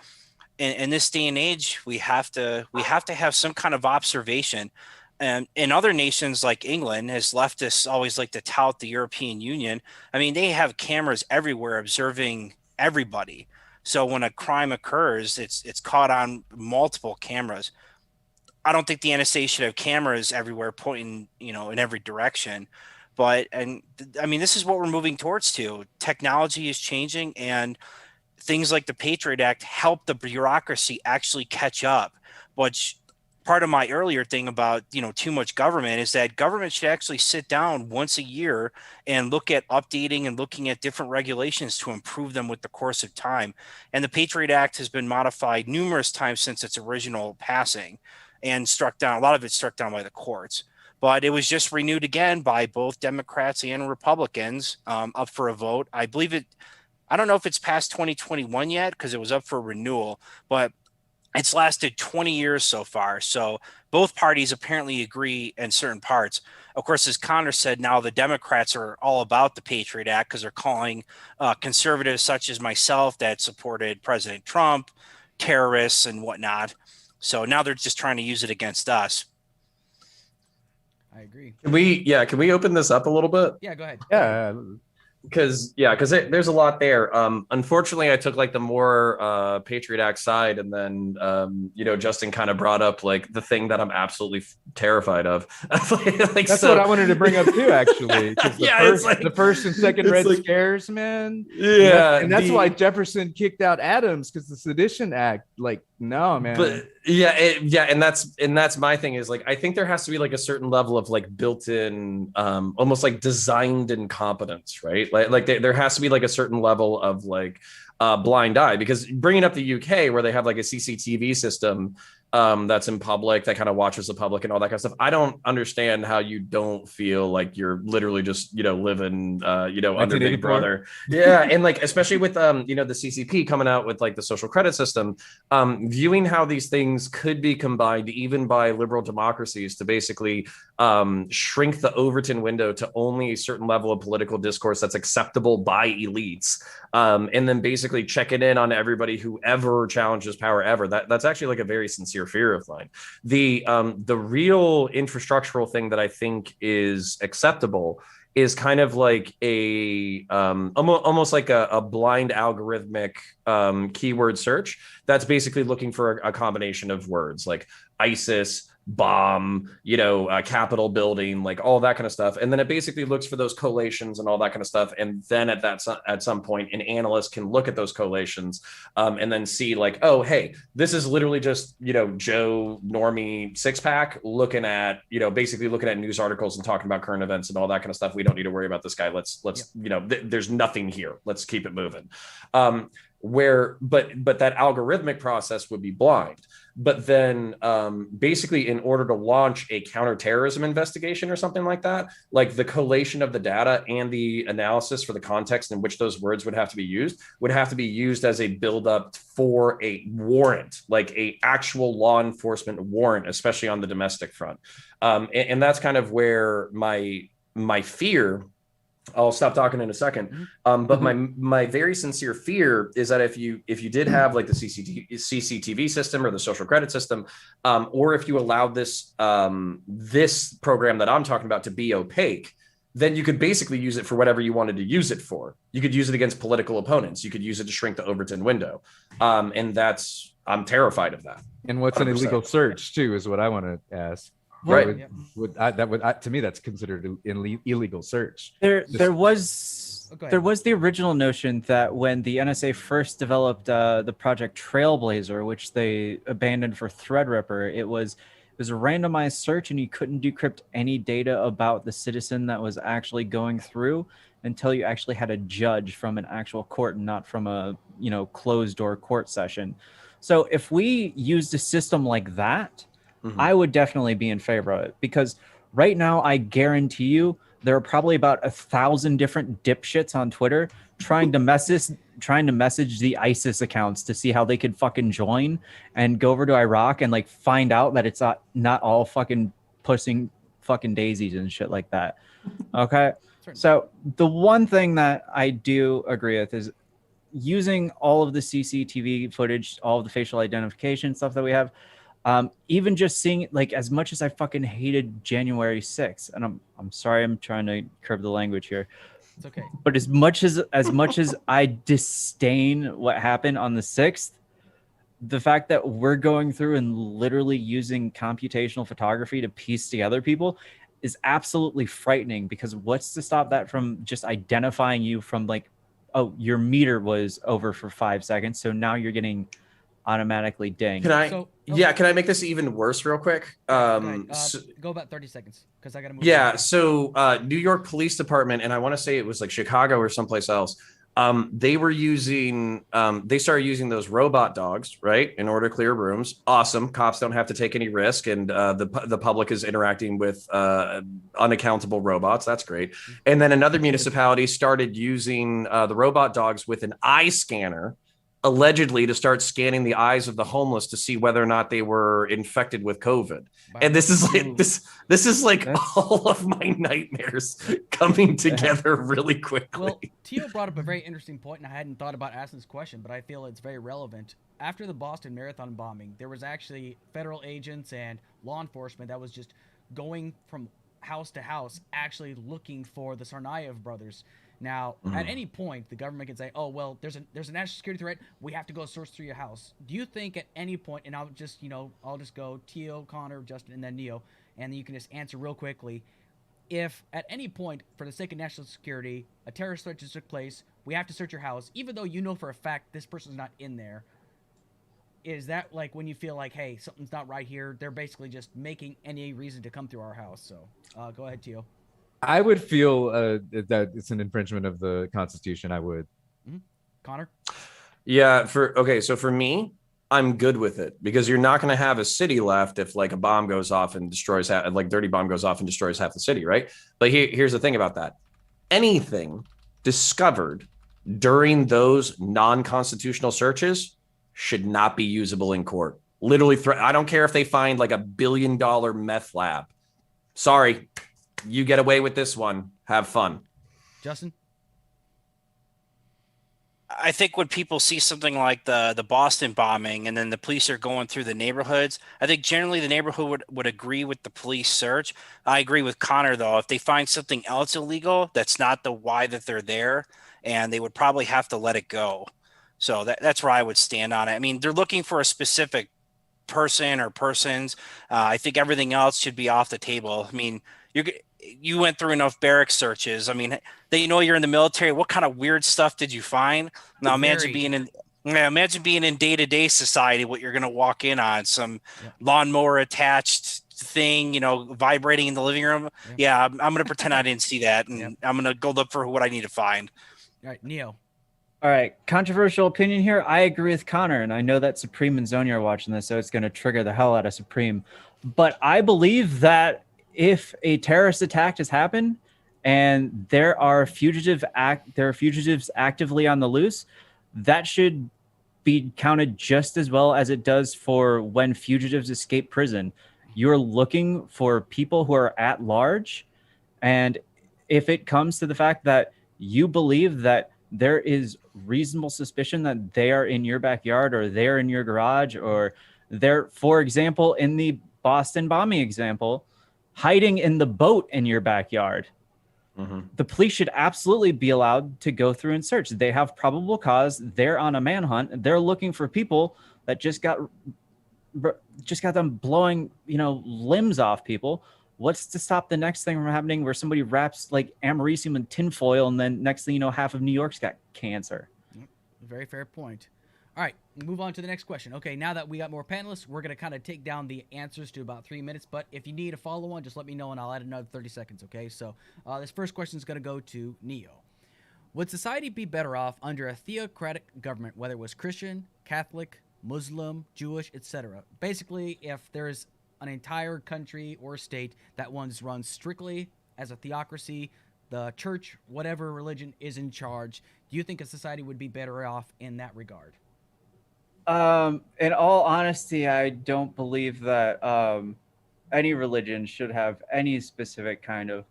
in this day and age, we have to have some kind of observation. And in other nations like England, as leftists always like to tout the European Union, I mean, they have cameras everywhere observing everybody. So when a crime occurs, it's caught on multiple cameras. I don't think the NSA should have cameras everywhere pointing, in every direction. But, I mean, this is what we're moving towards to. Technology is changing, and things like the Patriot Act help the bureaucracy actually catch up. Which part of my earlier thing about, too much government is that government should actually sit down once a year and look at updating and looking at different regulations to improve them with the course of time. And the Patriot Act has been modified numerous times since its original passing and struck down. A lot of it struck down by the courts. But it was just renewed again by both Democrats and Republicans up for a vote. I believe I don't know if it's past 2021 yet because it was up for renewal, but it's lasted 20 years so far. So both parties apparently agree in certain parts. Of course, as Connor said, now the Democrats are all about the Patriot Act because they're calling conservatives such as myself that supported President Trump terrorists and whatnot. So now they're just trying to use it against us. I agree. Can we open this up a little bit? Yeah, go ahead. Yeah. Because there's a lot there. Unfortunately, I took like the more Patriot Act side, and then Justin kind of brought up like the thing that I'm absolutely terrified of. That's what I wanted to bring up too, actually. The first and second Red Scares, man. Yeah, and that's why Jefferson kicked out Adams, because the Sedition Act. Like, no, man. But and that's my thing is like I think there has to be like a certain level of like built-in, almost like designed incompetence, right? Like there has to be like a certain level of like blind eye, because bringing up the UK where they have like a CCTV system that's in public that kind of watches the public and all that kind of stuff. I don't understand how you don't feel like you're literally just living under Big Brother. Yeah, and like especially with the CCP coming out with like the social credit system, viewing how these things could be combined even by liberal democracies to basically shrink the Overton window to only a certain level of political discourse that's acceptable by elites, and then basically checking in on everybody who ever challenges power ever. That's actually like a very sincere fear of mine. The real infrastructural thing that I think is acceptable is kind of like a almost like a blind algorithmic keyword search that's basically looking for a combination of words like ISIS, bomb, Capitol building, like all that kind of stuff. And then it basically looks for those collations and all that kind of stuff. And then at some point, an analyst can look at those collations and then see like, oh, hey, this is literally just, Joe Normie six pack looking at, basically looking at news articles and talking about current events and all that kind of stuff. We don't need to worry about this guy. Let's there's nothing here. Let's keep it moving. But that algorithmic process would be blind. But then basically in order to launch a counterterrorism investigation or something like that, like the collation of the data and the analysis for the context in which those words would have to be used as a buildup for a warrant, like a actual law enforcement warrant, especially on the domestic front. And that's kind of where my fear I'll stop talking in a second. But my very sincere fear is that if you did have like the CCTV system or the social credit system, or if you allowed this this program that I'm talking about to be opaque, then you could basically use it for whatever you wanted to use it for. You could use it against political opponents. You could use it to shrink the Overton window, and I'm terrified of that. And what's 100%. An illegal search too is what I want to ask. Right. To me, that's considered an illegal search. There was the original notion that when the NSA first developed the Project Trailblazer, which they abandoned for Threadripper, it was a randomized search, and you couldn't decrypt any data about the citizen that was actually going through until you actually had a judge from an actual court and not from a closed door court session. So if we used a system like that, I would definitely be in favor of it, because right now I guarantee you there are probably about 1,000 different dipshits on Twitter trying to message the ISIS accounts to see how they could fucking join and go over to Iraq and like find out that it's not all fucking pushing fucking daisies and shit like that. Okay. So the one thing that I do agree with is using all of the CCTV footage, all of the facial identification stuff that we have. Even just seeing, like, as much as I fucking hated January 6th, and I'm sorry, I'm trying to curb the language here. It's okay. But as much as I disdain what happened on the 6th, the fact that we're going through and literally using computational photography to piece together people is absolutely frightening, because what's to stop that from just identifying you from like, oh, your meter was over for 5 seconds, so now you're getting automatically dinged. Can I make this even worse real quick? Go about 30 seconds because I gotta move. Yeah, so New York Police Department, and I want to say it was like Chicago or someplace else. They started using those robot dogs, right, in order to clear rooms. Awesome. Cops don't have to take any risk, and the public is interacting with unaccountable robots. That's great. And then another municipality started using the robot dogs with an eye scanner, allegedly to start scanning the eyes of the homeless to see whether or not they were infected with COVID. Wow. And this is like all of my nightmares coming together really quickly. Well, Tio brought up a very interesting point, and I hadn't thought about asking this question, but I feel it's very relevant. After the Boston Marathon bombing, there was actually federal agents and law enforcement that was just going from house to house, actually looking for the Tsarnaev brothers. Now, at any point, the government can say, "Oh, well, there's a national security threat. We have to go search through your house." Do you think at any point, and I'll just go Tio, Connor, Justin, and then Neo, and then you can just answer real quickly, if at any point, for the sake of national security, a terrorist threat just took place, we have to search your house, even though you know for a fact this person's not in there, is that like when you feel like, hey, something's not right here? They're basically just making any reason to come through our house. So go ahead, Tio. I would feel that it's an infringement of the Constitution. I would. Connor? Yeah. So for me, I'm good with it, because you're not going to have a city left if like a bomb goes off and destroys dirty bomb goes off and destroys half the city, right? But here's the thing about that: anything discovered during those non-constitutional searches should not be usable in court. Literally, I don't care if they find like $1 billion meth lab. Sorry. You get away with this one. Have fun. Justin? I think when people see something like the Boston bombing and then the police are going through the neighborhoods, I think generally the neighborhood would agree with the police search. I agree with Connor, though. If they find something else illegal, that's not the why that they're there, and they would probably have to let it go. So that's where I would stand on it. I mean, they're looking for a specific person or persons. I think everything else should be off the table. I mean, you went through enough barrack searches. I mean, they know you're in the military. What kind of weird stuff did you find? Now imagine being in day-to-day society, what you're going to walk in on, some lawnmower attached thing, vibrating in the living room. Yeah, I'm going to pretend I didn't see that, and I'm going to go look for what I need to find. All right, Neo. All right, controversial opinion here. I agree with Connor, and I know that Supreme and Zonia are watching this, so it's going to trigger the hell out of Supreme. But I believe that if a terrorist attack has happened and there are fugitives actively on the loose, that should be counted just as well as it does for when fugitives escape prison. You're looking for people who are at large, and if it comes to the fact that you believe that there is reasonable suspicion that they are in your backyard or they're in your garage or they're, for example, in the Boston bombing example, hiding in the boat in your backyard, the police should absolutely be allowed to go through and search. They have probable cause. They're on a manhunt. They're looking for people that just got them blowing, limbs off people. What's to stop the next thing from happening where somebody wraps like americium in tinfoil and then next thing you know, half of New York's got cancer? Very fair point. All right, move on to the next question. Okay, now that we got more panelists, we're going to kind of take down the answers to about 3 minutes. But if you need a follow-on, just let me know and I'll add another 30 seconds, okay? So this first question is going to go to Neo. Would society be better off under a theocratic government, whether it was Christian, Catholic, Muslim, Jewish, etc.? Basically, if there's an entire country or state that runs strictly as a theocracy, the church, whatever religion is in charge, do you think a society would be better off in that regard? In all honesty, I don't believe that any religion should have any specific kind of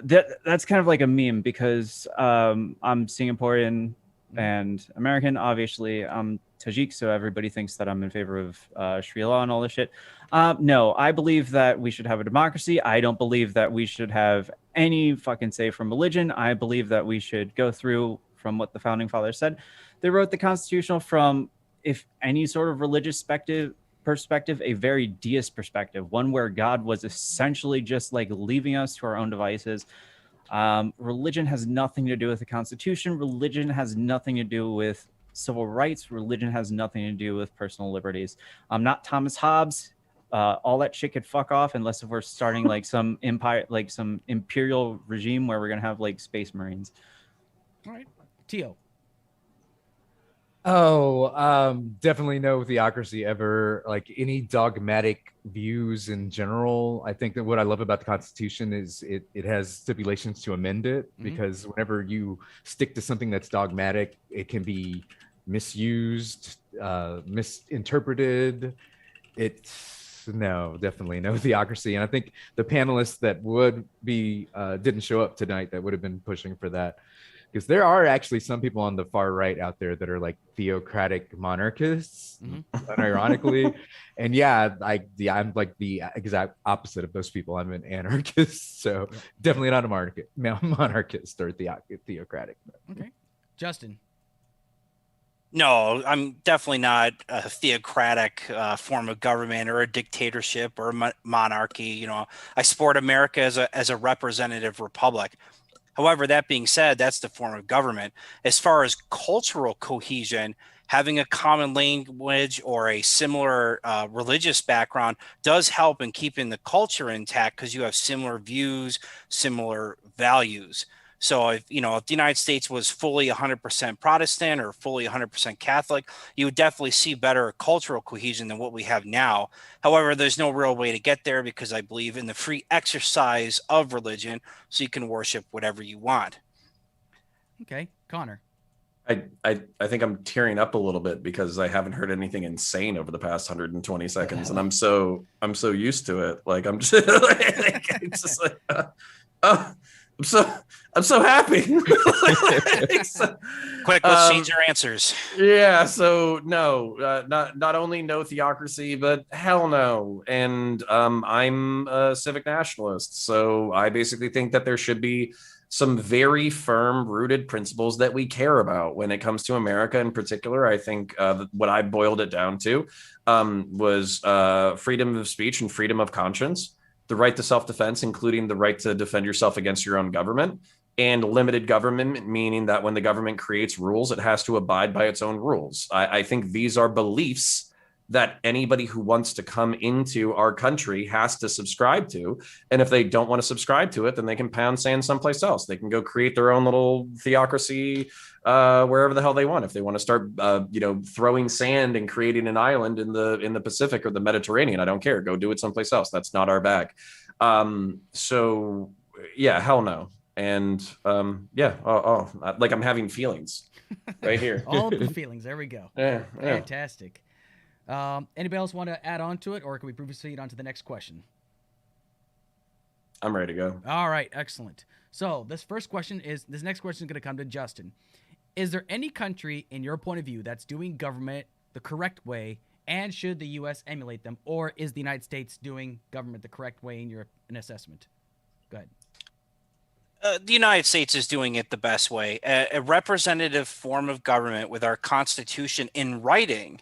that's kind of like a meme because I'm Singaporean and American. Obviously, I'm Tajik, so everybody thinks that I'm in favor of Sharia law and all this shit. No, I believe that we should have a democracy. I don't believe that we should have any fucking say from religion. I believe that we should go through from what the founding fathers said. They wrote the Constitution from, if any sort of religious perspective, a very deist perspective, one where God was essentially just like leaving us to our own devices. Religion has nothing to do with the Constitution. Religion has nothing to do with civil rights. Religion has nothing to do with personal liberties. I'm not Thomas Hobbes. All that shit could fuck off unless if we're starting like some empire, like some imperial regime where we're gonna have like space marines. All right, Tio. Definitely no theocracy ever. Like any dogmatic views in general. I think that what I love about the Constitution is it has stipulations to amend it, because whenever you stick to something that's dogmatic, it can be misused, misinterpreted. Definitely no theocracy. And I think the panelists that would be didn't show up tonight that would have been pushing for that. Because there are actually some people on the far right out there that are like theocratic monarchists, unironically. And I'm like the exact opposite of those people. I'm an anarchist, so definitely not a monarchist or theocratic. Okay, Justin. No, I'm definitely not a theocratic form of government or a dictatorship or a monarchy. I support America as a representative republic. However, that being said, that's the form of government. As far as cultural cohesion, having a common language or a similar religious background does help in keeping the culture intact because you have similar views, similar values. So if the United States was fully 100% Protestant or fully 100% Catholic, you would definitely see better cultural cohesion than what we have now. However, there's no real way to get there because I believe in the free exercise of religion, so you can worship whatever you want. Okay, Connor. I think I'm tearing up a little bit because I haven't heard anything insane over the past 120 seconds, and I'm so used to it. Like I'm just it's just like I'm so happy. Quick, let's change our answers. Yeah, so no, not only no theocracy, but hell no. And I'm a civic nationalist, so I basically think that there should be some very firm rooted principles that we care about when it comes to America in particular. I think what I boiled it down to was freedom of speech and freedom of conscience, the right to self-defense, including the right to defend yourself against your own government, and limited government, meaning that when the government creates rules, it has to abide by its own rules. I think these are beliefs that anybody who wants to come into our country has to subscribe to. And if they don't want to subscribe to it, then they can pound sand someplace else. They can go create their own little theocracy wherever the hell they want. If they want to start, throwing sand and creating an island in the Pacific or the Mediterranean, I don't care. Go do it someplace else. That's not our bag. So yeah, hell no. And like I'm having feelings right here. All the feelings. There we go. Yeah. Fantastic. Anybody else want to add on to it, or can we proceed on to the next question? I'm ready to go. All right, excellent. So this next question is going to come to Justin. Is there any country, in your point of view, that's doing government the correct way, and should the U.S. emulate them, or is the United States doing government the correct way in your assessment? Go ahead. The United States is doing it the best way. A representative form of government with our Constitution in writing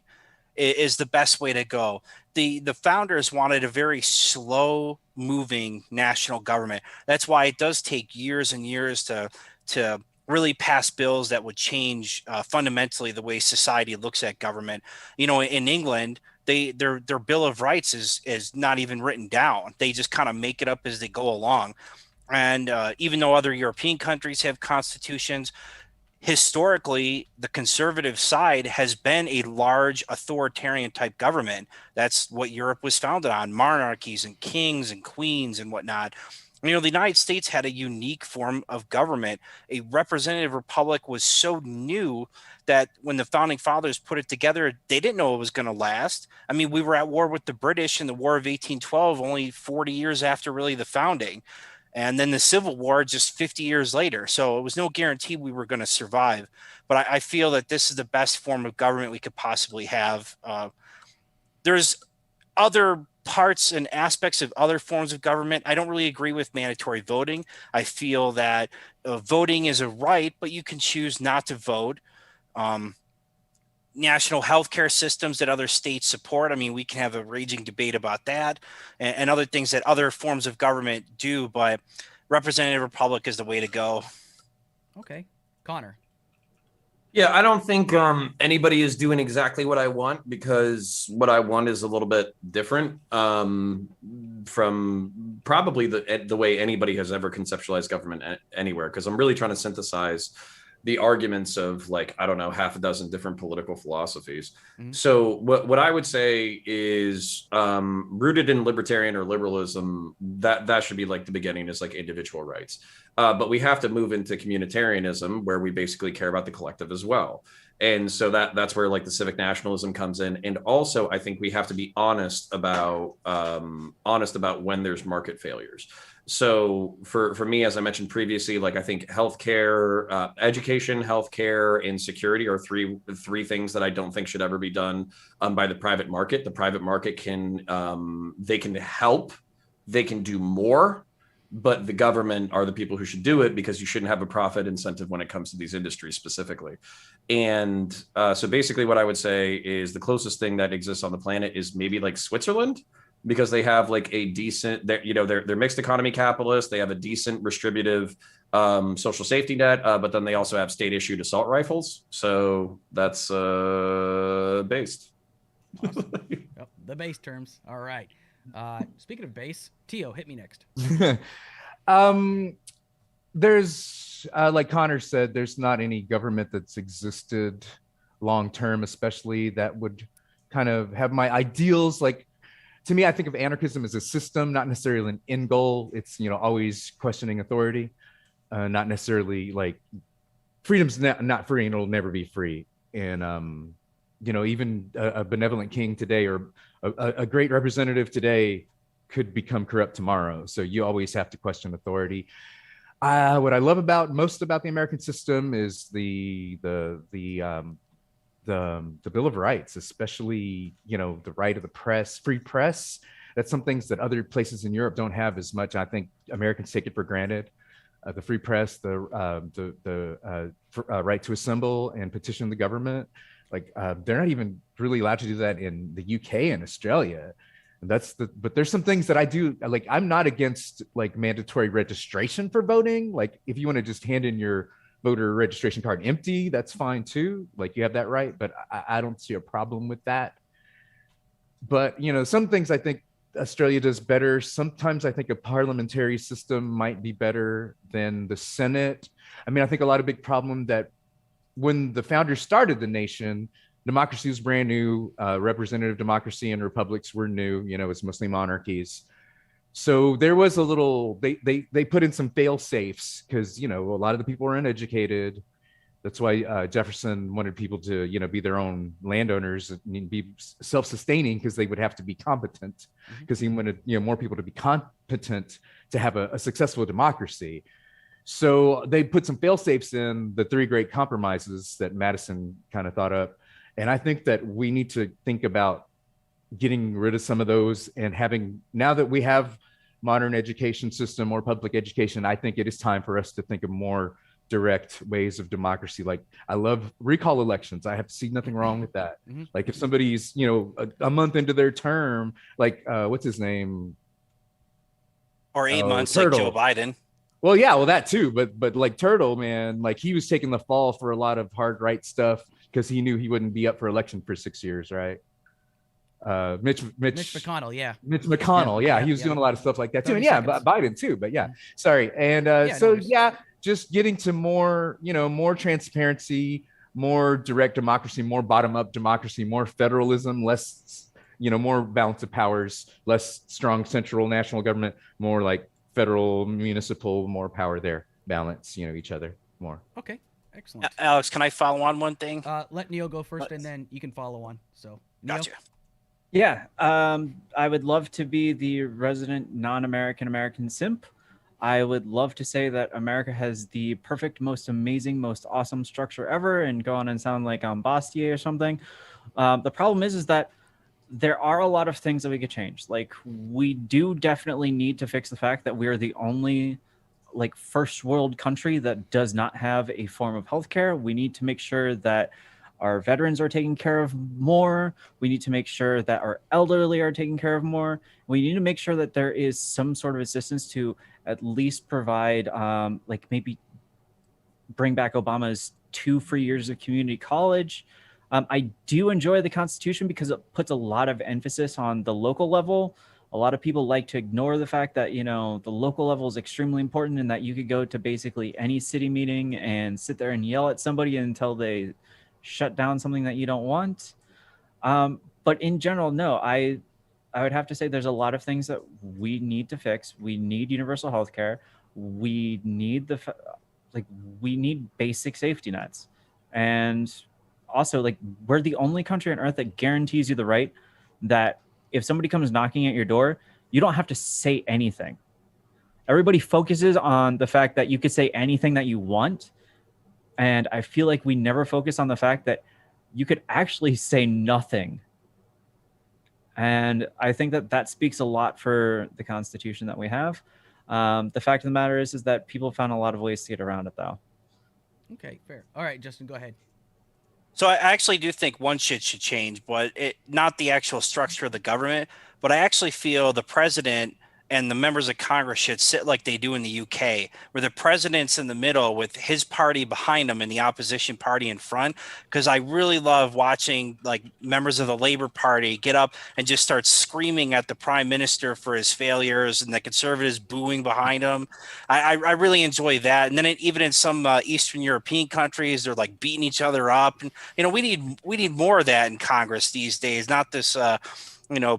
is the best way to go. The founders wanted a very slow moving national government. That's why it does take years and years to really pass bills that would change fundamentally the way society looks at government. In England, their Bill of Rights is not even written down. They just kind of make it up as they go along. And even though other European countries have constitutions, historically, the conservative side has been a large authoritarian type government. That's what Europe was founded on, monarchies and kings and queens and whatnot. The United States had a unique form of government. A representative republic was so new that when the founding fathers put it together, they didn't know it was going to last. I mean, we were at war with the British in the War of 1812, only 40 years after really the founding. And then the Civil War just 50 years later. So it was no guarantee we were going to survive. But I feel that this is the best form of government we could possibly have. There's other parts and aspects of other forms of government. I don't really agree with mandatory voting. I feel that voting is a right, but you can choose not to vote. National healthcare systems that other states support. I mean, we can have a raging debate about that and other things that other forms of government do, but representative republic is the way to go. Okay. Connor. Yeah, I don't think anybody is doing exactly what I want, because what I want is a little bit different from probably the way anybody has ever conceptualized government anywhere, because I'm really trying to synthesize the arguments of, like, I don't know, half a dozen different political philosophies. Mm-hmm. So what I would say is rooted in libertarian or liberalism, that should be like the beginning, is like individual rights. But we have to move into communitarianism, where we basically care about the collective as well. And so that's where like the civic nationalism comes in. And also, I think we have to be honest about when there's market failures. So for me, as I mentioned previously, like I think healthcare, education, healthcare, and security are three things that I don't think should ever be done by the private market. The private market can help, they can do more, but the government are the people who should do it, because you shouldn't have a profit incentive when it comes to these industries specifically. And so basically what I would say is the closest thing that exists on the planet is maybe like Switzerland, because they have like a decent, they're mixed economy capitalist. They have a decent distributive social safety net, but then they also have state issued assault rifles. So that's based. Awesome. Yep, the base terms. All right. Speaking of base, Tio, hit me next. There's like Connor said, there's not any government that's existed long term, especially that would kind of have my ideals. Like, to me, I think of anarchism as a system, not necessarily an end goal. It's, always questioning authority, not necessarily like freedom's not free and it'll never be free. And, even a benevolent king today, or a great representative today, could become corrupt tomorrow. So you always have to question authority. What I love most about the American system is the Bill of Rights, especially, the right of the press, free press. That's some things that other places in Europe don't have as much. I think Americans take it for granted. The free press, the right to assemble and petition the government. Like they're not even really allowed to do that in the UK and Australia. And but there's some things that I do, like, I'm not against like mandatory registration for voting. Like if you want to just hand in your voter registration card empty, that's fine too. Like you have that right, but I don't see a problem with that. But, some things I think Australia does better. Sometimes I think a parliamentary system might be better than the Senate. I mean, I think a lot of big problem that when the founders started the nation, democracy was brand new, representative democracy and republics were new, it's mostly monarchies. So there was a little, they put in some fail safes because, a lot of the people were uneducated. That's why Jefferson wanted people to, be their own landowners and be self-sustaining, because they would have to be competent, because he wanted, more people to be competent to have a successful democracy. So they put some fail safes in the three great compromises that Madison kind of thought up. And I think that we need to think about getting rid of some of those and having, now that we have modern education system or public education, I think it is time for us to think of more direct ways of democracy. Like, I love recall elections. I have seen nothing wrong with that. Like, if somebody's, a month into their term, like, what's his name? Or 8 months, Turtle. like Joe Biden. Well, yeah, well, that too. But like Turtle, man, like, he was taking the fall for a lot of hard right stuff because he knew he wouldn't be up for election for 6 years, right? Mitch McConnell, yeah. Mitch McConnell, yeah, he was doing a lot of stuff like that too. And yeah, Biden too, but yeah, sorry. And just getting to more, more transparency, more direct democracy, more bottom-up democracy, more federalism, less, more balance of powers, less strong central national government, more like federal, municipal, more power there, balance, each other more. Okay, excellent. Alex, can I follow on one thing? Let Neo go first, and then you can follow on. So, Neo? Gotcha. Yeah, I would love to be the resident non-American simp. I would love to say that America has the perfect, most amazing, most awesome structure ever, and go on and sound like I'm Bastier or something. The problem is that there are a lot of things that we could change. Like, we do definitely need to fix the fact that we are the only first world country that does not have a form of healthcare. We need to make sure that our veterans are taken care of more. We need to make sure that our elderly are taken care of more. We need to make sure that there is some sort of assistance to at least provide, maybe bring back Obama's 2 free years of community college. I do enjoy the Constitution because it puts a lot of emphasis on the local level. A lot of people like to ignore the fact that, the local level is extremely important, and that you could go to basically any city meeting and sit there and yell at somebody until they shut down something that you don't want. But in general, no, I would have to say there's a lot of things that we need to fix. We need universal health care. We need we need basic safety nets. And also, we're the only country on earth that guarantees you the right that if somebody comes knocking at your door, you don't have to say anything. Everybody focuses on the fact that you could say anything that you want. And I feel like we never focus on the fact that you could actually say nothing. And I think that speaks a lot for the Constitution that we have. The fact of the matter is that people found a lot of ways to get around it, though. Okay, fair. All right, Justin, go ahead. So I actually do think one shit should change, but not the actual structure of the government. But I actually feel the president and the members of Congress should sit like they do in the UK, where the president's in the middle with his party behind him and the opposition party in front. Because I really love watching members of the Labour Party get up and just start screaming at the prime minister for his failures, and the conservatives booing behind him. I really enjoy that. And then even in some Eastern European countries, they're beating each other up. And we need more of that in Congress these days, not this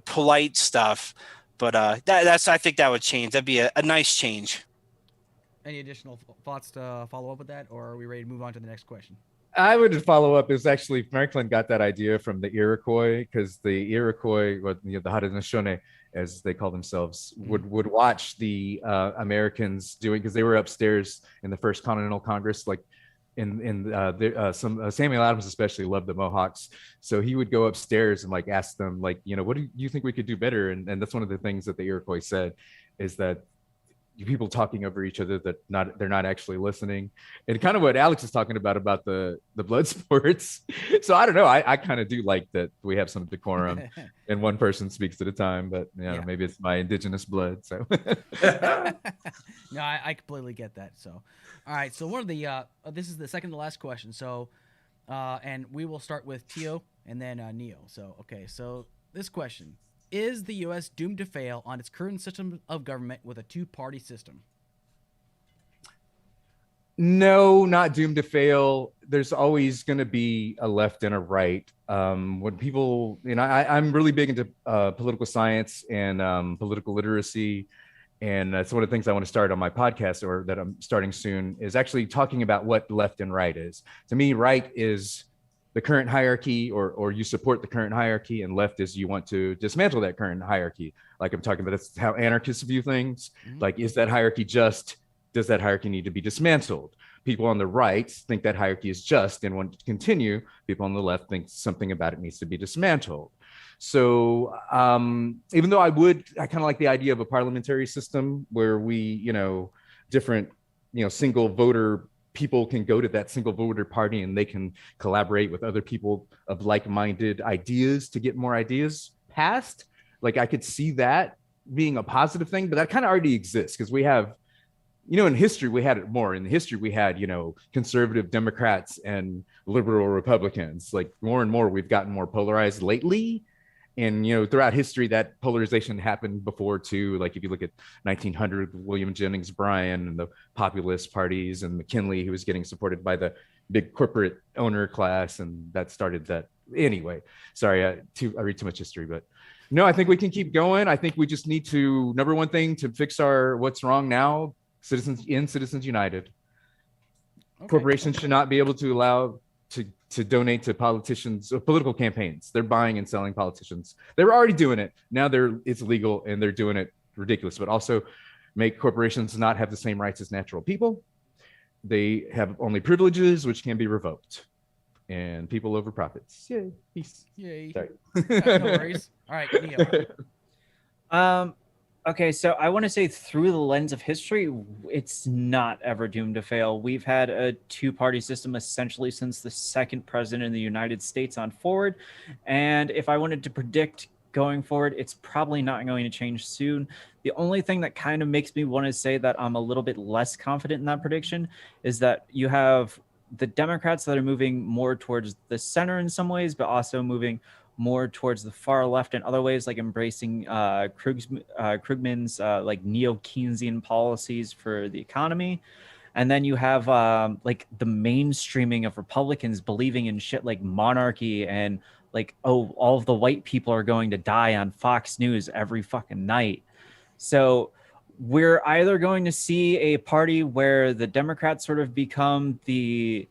polite stuff. But I think that would change. That'd be a nice change. Any additional thoughts to follow up with that, or are we ready to move on to the next question? I would follow up. Is actually Franklin got that idea from the Iroquois, because the Iroquois, the Haudenosaunee, as they call themselves, would watch the Americans doing, because they were upstairs in the First Continental Congress, Samuel Adams especially loved the Mohawks, so he would go upstairs and ask them what do you think we could do better, and that's one of the things that the Iroquois said, is that people talking over each other, that they're not actually listening, and kind of what Alex is talking about the blood sports. So I don't know, I kind of do like that we have some decorum and one person speaks at a time, but maybe it's my indigenous blood. So no, I completely get that. So all right, so one of the this is the second to last question, so and we will start with Tio and then Neo. So okay, so this question: is the U.S. doomed to fail on its current system of government with a two-party system? No, not doomed to fail. There's always going to be a left and a right. When people, I'm really big into political science and political literacy. And that's one of the things I want to start on my podcast, or that I'm starting soon, is actually talking about what left and right is. To me, right is the current hierarchy, or you support the current hierarchy, and left is you want to dismantle that current hierarchy. Like I'm talking about, that's how anarchists view things. Like, is that hierarchy just? Does that hierarchy need to be dismantled? People on the right think that hierarchy is just and want to continue. People on the left think something about it needs to be dismantled. So even though I kind of like the idea of a parliamentary system where we, different, single voter people can go to that single voter party and they can collaborate with other people of like-minded ideas to get more ideas passed. Like, I could see that being a positive thing, but that kind of already exists, because we have, in history, we had it more. In history, we had, conservative Democrats and liberal Republicans. Like, more and more, we've gotten more polarized lately. And, throughout history, that polarization happened before too. Like, if you look at 1900, William Jennings Bryan and the populist parties, and McKinley, who was getting supported by the big corporate owner class. And that started that. Anyway, sorry, I read too much history, but no, I think we can keep going. I think we just need to, number one thing to fix what's wrong now, Citizens United. Okay. Corporations should not be able to allow to donate to politicians or political campaigns. They're buying and selling politicians. They were already doing it. Now it's legal, and they're doing it ridiculous. But also make corporations not have the same rights as natural people. They have only privileges, which can be revoked. And people over profits. Yay. Peace. Yay. Sorry. No worries. All right, Neo. Okay, so I want to say, through the lens of history, it's not ever doomed to fail. We've had a two-party system essentially since the second president of the United States on forward. And if I wanted to predict going forward, it's probably not going to change soon. The only thing that kind of makes me want to say that I'm a little bit less confident in that prediction is that you have the Democrats that are moving more towards the center in some ways, but also moving more towards the far left in other ways, like embracing Krugman's like neo-Keynesian policies for the economy. And then you have like the mainstreaming of Republicans believing in shit like monarchy and like, oh, all of the white people are going to die on Fox News every fucking night. So we're either going to see a party where the Democrats sort of become the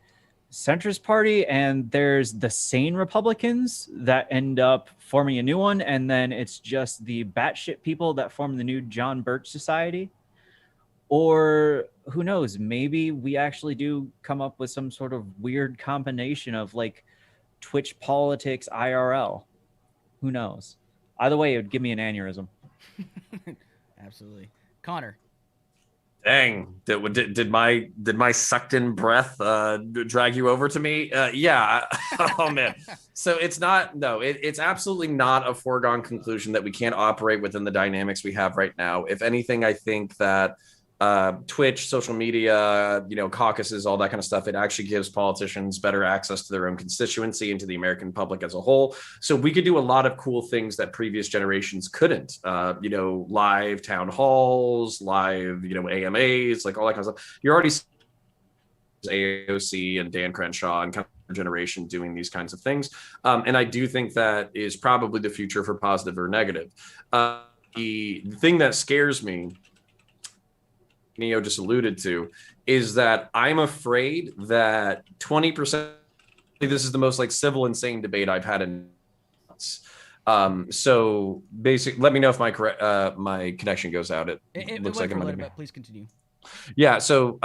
centrist party, and there's the sane Republicans that end up forming a new one, and then it's just the batshit people that form the new John Birch Society. Or who knows, maybe we actually do come up with some sort of weird combination of like Twitch politics IRL. Who knows? Either way, it would give me an aneurysm. Absolutely. Connor. Dang, did my sucked in breath drag you over to me? Yeah. Oh man. So it's absolutely not a foregone conclusion that we can't operate within the dynamics we have right now. If anything, I think that Twitch, social media, caucuses, all that kind of stuff, it actually gives politicians better access to their own constituency and to the American public as a whole. So we could do a lot of cool things that previous generations couldn't, live town halls, live, AMAs, like all that kind of stuff. You're already AOC and Dan Crenshaw and kind of generation doing these kinds of things. And I do think that is probably the future for positive or negative. The thing that scares me, Neo just alluded to, is that I'm afraid that 20%, this is the most like civil and sane debate I've had in months. So basically, let me know if my connection goes out. It looks like I'm but please continue. Yeah. So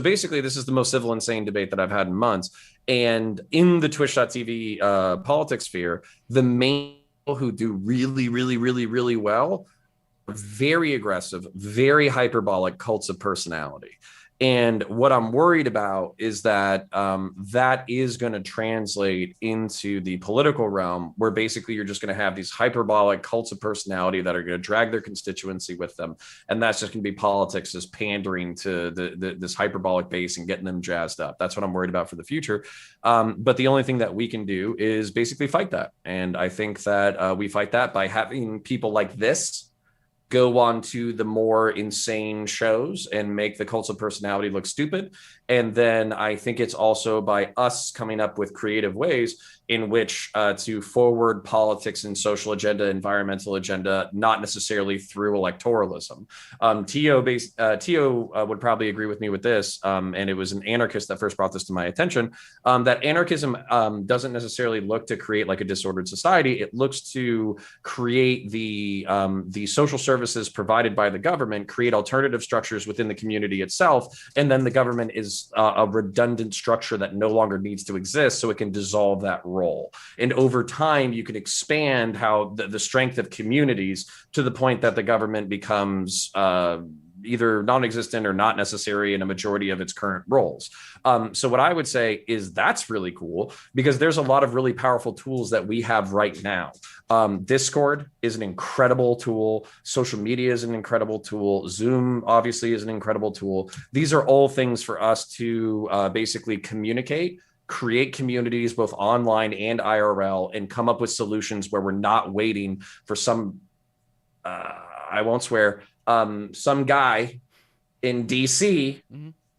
basically, this is the most civil and sane debate that I've had in months. And in the Twitch.tv politics sphere, the main people who do really, really, really, really well, very aggressive, very hyperbolic cults of personality. And what I'm worried about is that that is going to translate into the political realm, where basically you're just going to have these hyperbolic cults of personality that are going to drag their constituency with them. And that's just going to be politics as pandering to this hyperbolic base and getting them jazzed up. That's what I'm worried about for the future. But the only thing that we can do is basically fight that. And I think that we fight that by having people like this go on to the more insane shows and make the cults of personality look stupid. And then I think it's also by us coming up with creative ways in which to forward politics and social agenda, environmental agenda, not necessarily through electoralism. Tio would probably agree with me with this, and it was an anarchist that first brought this to my attention, that anarchism doesn't necessarily look to create like a disordered society. It looks to create the social services provided by the government, create alternative structures within the community itself, and then the government is a redundant structure that no longer needs to exist, so it can dissolve that role. And over time, you can expand how the strength of communities to the point that the government becomes either non-existent or not necessary in a majority of its current roles. So what I would say is that's really cool, because there's a lot of really powerful tools that we have right now. Discord is an incredible tool. Social media is an incredible tool. Zoom obviously is an incredible tool. These are all things for us to basically communicate, create communities both online and IRL, and come up with solutions where we're not waiting for some, I won't swear, some guy in DC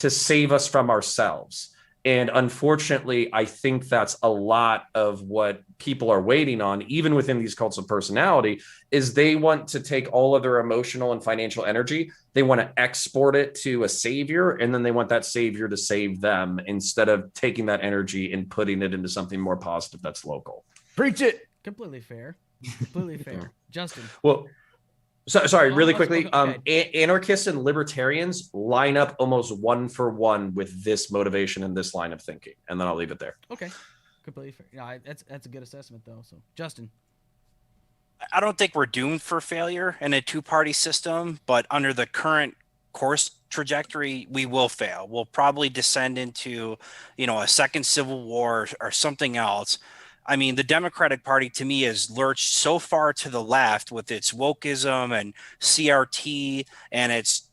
to save us from ourselves. And unfortunately, I think that's a lot of what people are waiting on, even within these cults of personality, is they want to take all of their emotional and financial energy, they want to export it to a savior, and then they want that savior to save them instead of taking that energy and putting it into something more positive that's local. Preach it. Completely fair. Completely fair. Justin. Well, sorry, really quickly. Okay. Anarchists and libertarians line up almost one for one with this motivation and this line of thinking, and then I'll leave it there. Okay, completely fair. Yeah, that's a good assessment though. So, Justin. I don't think we're doomed for failure in a two-party system, but under the current course trajectory, we will fail. We'll probably descend into, a second civil war or something else. I mean, the Democratic Party to me has lurched so far to the left with its wokeism and CRT and its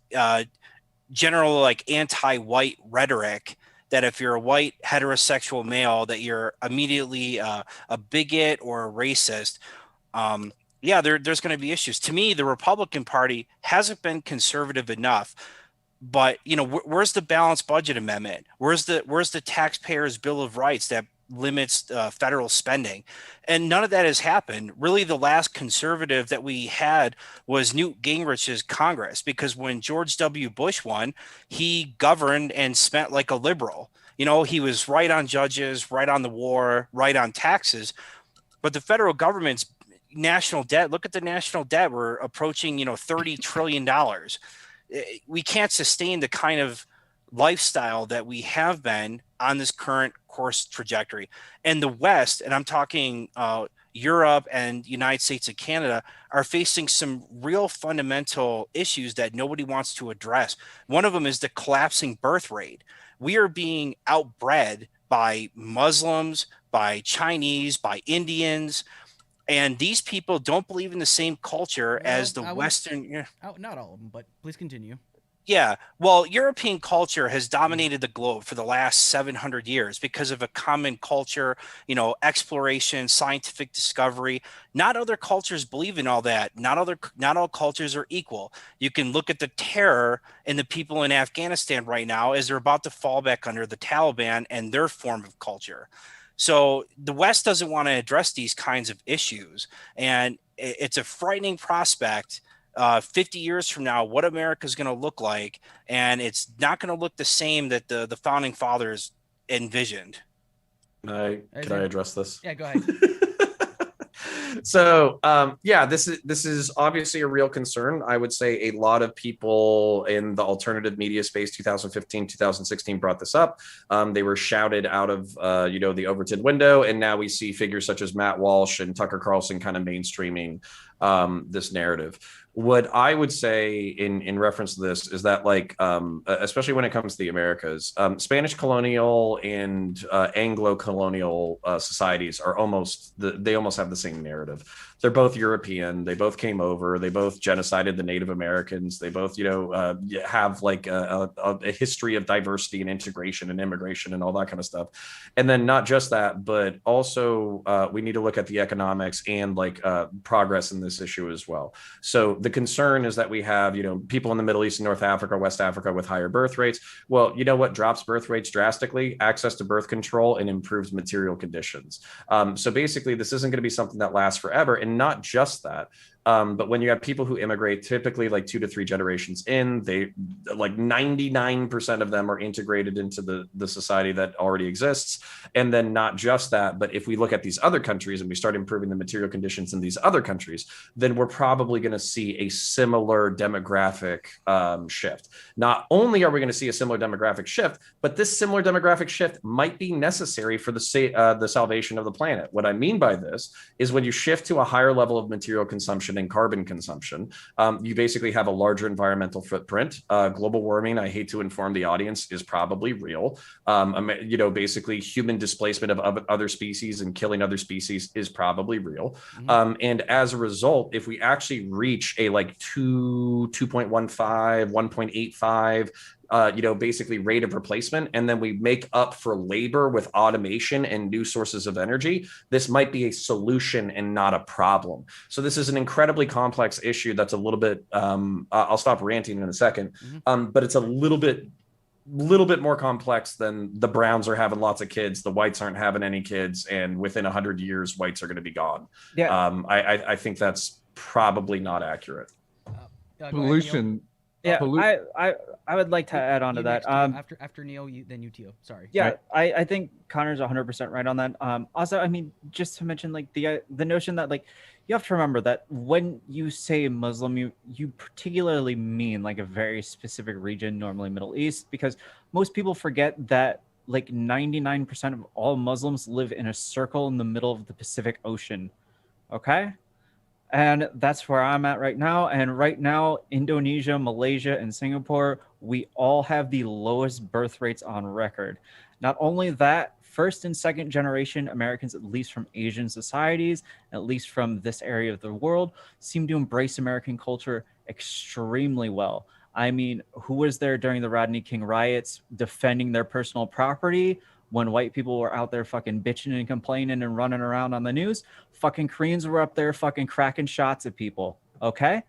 general like anti-white rhetoric that if you're a white heterosexual male, that you're immediately a bigot or a racist. There's going to be issues. To me, the Republican Party hasn't been conservative enough. But where's the balanced budget amendment? Where's the taxpayers' bill of rights that limits federal spending? And none of that has happened. Really, the last conservative that we had was Newt Gingrich's Congress, because when George W. Bush won, he governed and spent like a liberal. He was right on judges, right on the war, right on taxes. But the federal government's national debt, look at the national debt. We're approaching, $30 trillion. We can't sustain the kind of lifestyle that we have been on this current course trajectory. And the West, and I'm talking Europe and United States and Canada, are facing some real fundamental issues that nobody wants to address. One of them is the collapsing birth rate. We are being outbred by Muslims, by Chinese, by Indians. And these people don't believe in the same culture as the Western. Not all of them, but please continue. Yeah. Well, European culture has dominated the globe for the last 700 years because of a common culture, exploration, scientific discovery. Not other cultures believe in all that. Not all cultures are equal. You can look at the terror in the people in Afghanistan right now as they're about to fall back under the Taliban and their form of culture. So the West doesn't want to address these kinds of issues. And it's a frightening prospect 50 years from now, what America is going to look like. And it's not going to look the same that the founding fathers envisioned. Can I address this? Yeah, go ahead. So, this is obviously a real concern. I would say a lot of people in the alternative media space, 2015, 2016 brought this up. They were shouted out of, the Overton window. And now we see figures such as Matt Walsh and Tucker Carlson kind of mainstreaming this narrative. What I would say in reference to this is that, especially when it comes to the Americas, Spanish colonial and Anglo-colonial societies are almost have the same narrative. They're both European. They both came over. They both genocided the Native Americans. They both, have like a history of diversity and integration and immigration and all that kind of stuff. And then not just that, but also we need to look at the economics and like progress in this issue as well. So the concern is that we have, people in the Middle East and North Africa, West Africa with higher birth rates. Well, you know what drops birth rates drastically? Access to birth control and improves material conditions. So basically, this isn't going to be something that lasts forever. And not just that, but when you have people who immigrate, typically like 2 to 3 generations in, they like 99% of them are integrated into the society that already exists. And then not just that, but if we look at these other countries and we start improving the material conditions in these other countries, then we're probably going to see a similar demographic shift. Not only are we going to see a similar demographic shift, but this similar demographic shift might be necessary for the salvation of the planet. What I mean by this is when you shift to a higher level of material consumption and carbon consumption, you basically have a larger environmental footprint. Global warming, I hate to inform the audience, is probably real. Basically human displacement of other species and killing other species is probably real. And as a result, if we actually reach a like 2.15, 1.85, basically rate of replacement, and then we make up for labor with automation and new sources of energy, this might be a solution and not a problem. So this is an incredibly complex issue that's a little bit, I'll stop ranting in a second, but it's a little bit more complex than the Browns are having lots of kids, the whites aren't having any kids, and within 100 years, whites are going to be gone. Yeah. I think that's probably not accurate. Pollution. Yeah, I would like to add on to that. After Neil, then you, Tio. Sorry. Yeah, right. I think Connor's 100% right on that. Also, I mean, just to mention, like the notion that like you have to remember that when you say Muslim, you particularly mean like a very specific region, normally Middle East, because most people forget that like 99% of all Muslims live in a circle in the middle of the Pacific Ocean. Okay. And that's where I'm at right now. And right now, Indonesia, Malaysia, and Singapore, we all have the lowest birth rates on record. Not only that, first and second generation Americans, at least from Asian societies, at least from this area of the world, seem to embrace American culture extremely well. I mean, who was there during the Rodney King riots defending their personal property? When white people were out there fucking bitching and complaining and running around on the news, fucking Koreans were up there fucking cracking shots at people. Okay?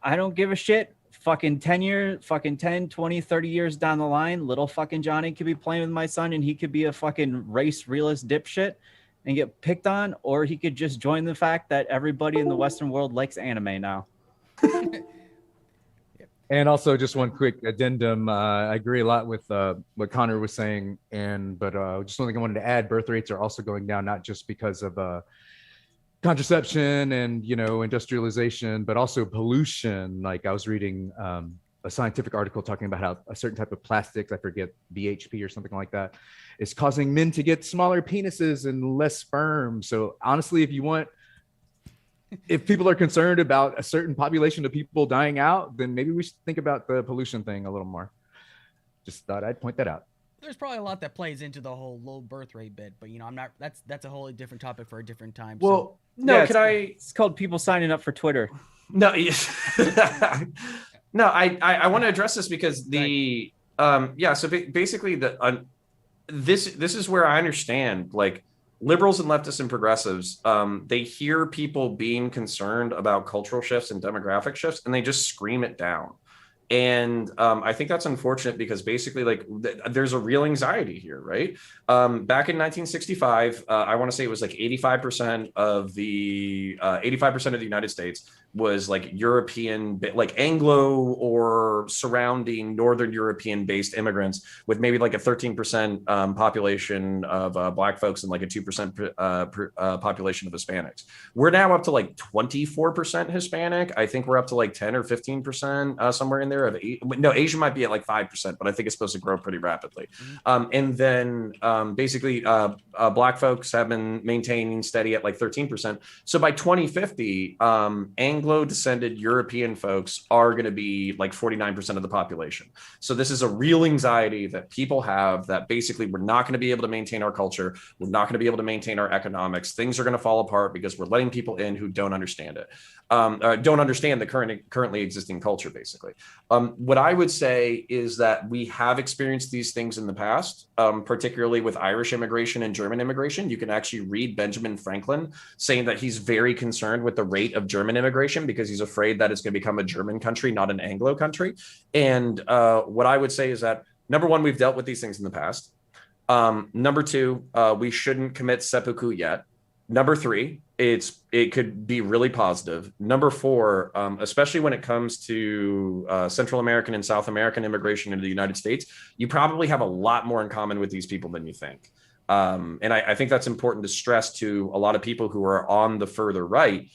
I don't give a shit. Fucking 10, 20, 30 years down the line, little fucking Johnny could be playing with my son and he could be a fucking race realist dipshit and get picked on, or he could just join the fact that everybody in the Western world likes anime now. And also, just one quick addendum. I agree a lot with what Connor was saying, but just one thing I wanted to add: birth rates are also going down, not just because of contraception and industrialization, but also pollution. Like I was reading a scientific article talking about how a certain type of plastics, I forget BHP or something like that, is causing men to get smaller penises and less sperm. So honestly, if people are concerned about a certain population of people dying out, then maybe we should think about the pollution thing a little more. Just thought I'd point that out. There's probably a lot that plays into the whole low birth rate bit, but I'm not. That's a wholly different topic for a different time. Well, so. no, It's called people signing up for Twitter. No, no, I want to address this because so basically this is where I understand like. Liberals and leftists and progressives, they hear people being concerned about cultural shifts and demographic shifts, and they just scream it down. And I think that's unfortunate because basically, like, there's a real anxiety here, right? Back in 1965, I want to say it was like 85% of the United States was like European, like Anglo or surrounding Northern European based immigrants, with maybe like a 13% population of Black folks and like a 2% population of Hispanics. We're now up to like 24% Hispanic. I think we're up to like 10 or 15% somewhere in there. Asia might be at like 5%, but I think it's supposed to grow pretty rapidly. And then basically Black folks have been maintaining steady at like 13%. So by 2050, Anglo Anglo-descended European folks are going to be like 49% of the population. So this is a real anxiety that people have, that basically we're not going to be able to maintain our culture. We're not going to be able to maintain our economics. Things are going to fall apart because we're letting people in who don't understand it. Don't understand the currently existing culture, basically. What I would say is that we have experienced these things in the past, particularly with Irish immigration and German immigration. You can actually read Benjamin Franklin saying that he's very concerned with the rate of German immigration because he's afraid that it's going to become a German country, not an Anglo country. And what I would say is that, number one, we've dealt with these things in the past. Number two, we shouldn't commit seppuku yet. Number three, it could be really positive. Number four, especially when it comes to Central American and South American immigration into the United States, you probably have a lot more in common with these people than you think. And I think that's important to stress to a lot of people who are on the further right,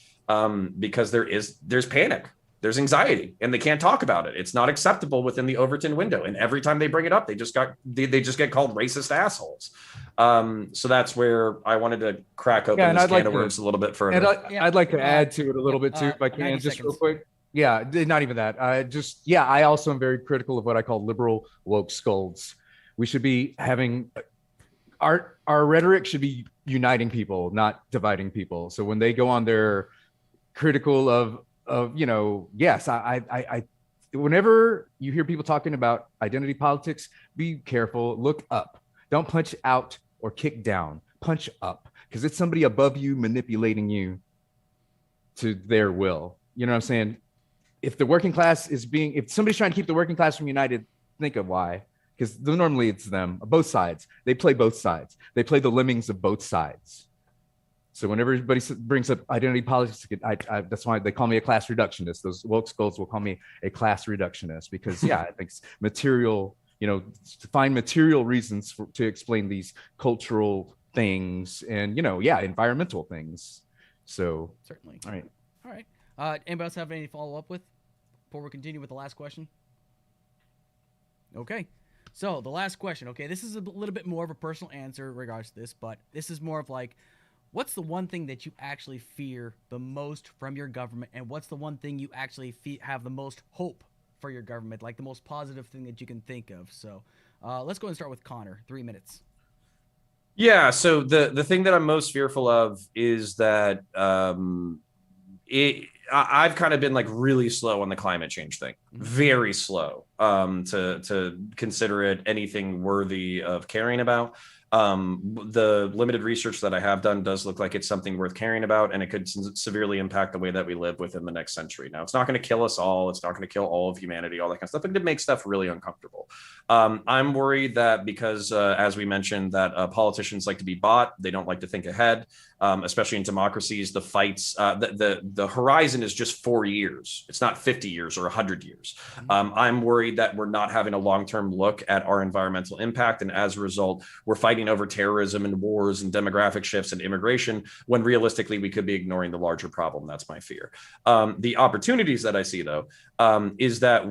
because there's panic. There's anxiety, and they can't talk about it. It's not acceptable within the Overton window. And every time they bring it up, they just get called racist assholes. So that's where I wanted to crack open this can of worms a little bit further. And I'd like to add to it a little bit too, if I can, just real quick. Yeah, not even that. I also am very critical of what I call liberal woke scolds. We should be having our rhetoric should be uniting people, not dividing people. So when they go on their critical of yes, I whenever you hear people talking about identity politics, be careful, look up. Don't punch out or kick down, punch up, because it's somebody above you manipulating you to their will. You know what I'm saying? If the working class if somebody's trying to keep the working class from united, think of why. Because normally it's them, both sides. They play both sides. They play the lemmings of both sides. So whenever everybody brings up identity politics, that's why they call me a class reductionist. Those woke skulls will call me a class reductionist because, I think material, to find material reasons to explain these cultural things and, environmental things. So certainly. All right. Anybody else have any follow up with before we continue with the last question? Okay. So the last question. Okay, this is a little bit more of a personal answer in regards to this, but this is more of like, what's the one thing that you actually fear the most from your government, and what's the one thing you actually have the most hope for your government, like the most positive thing that you can think of? So let's go and start with Connor. 3 minutes. Yeah, so the thing that I'm most fearful of is that I've kind of been like really slow on the climate change thing, very slow to consider it anything worthy of caring about. The limited research that I have done does look like it's something worth caring about, and it could severely impact the way that we live within the next century. Now, it's not going to kill us all. It's not going to kill all of humanity, all that kind of stuff, but it makes stuff really uncomfortable. I'm worried that because, as we mentioned, that politicians like to be bought. They don't like to think ahead, especially in democracies. The fights, the horizon is just 4 years. It's not 50 years or 100 years. I'm worried that we're not having a long-term look at our environmental impact, and as a result, we're fighting over terrorism and wars and demographic shifts and immigration when realistically we could be ignoring the larger problem. That's my fear. The opportunities that I see, though, is that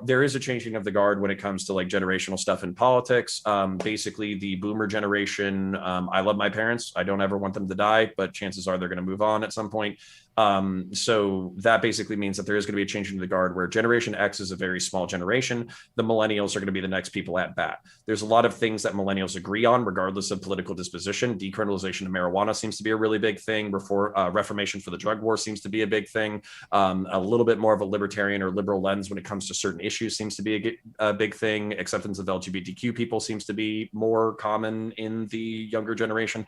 there is a changing of the guard when it comes to like generational stuff in politics. Basically, the boomer generation, I love my parents. I don't ever want them to die, but chances are they're going to move on at some point. So that basically means that there is going to be a change in the guard where Generation X is a very small generation. The millennials are going to be the next people at bat. There's a lot of things that millennials agree on, regardless of political disposition. Decriminalization of marijuana seems to be a really big thing. Reformation for the drug war seems to be a big thing. A little bit more of a libertarian or liberal lens when it comes to certain issues seems to be a big thing. Acceptance of LGBTQ people seems to be more common in the younger generation.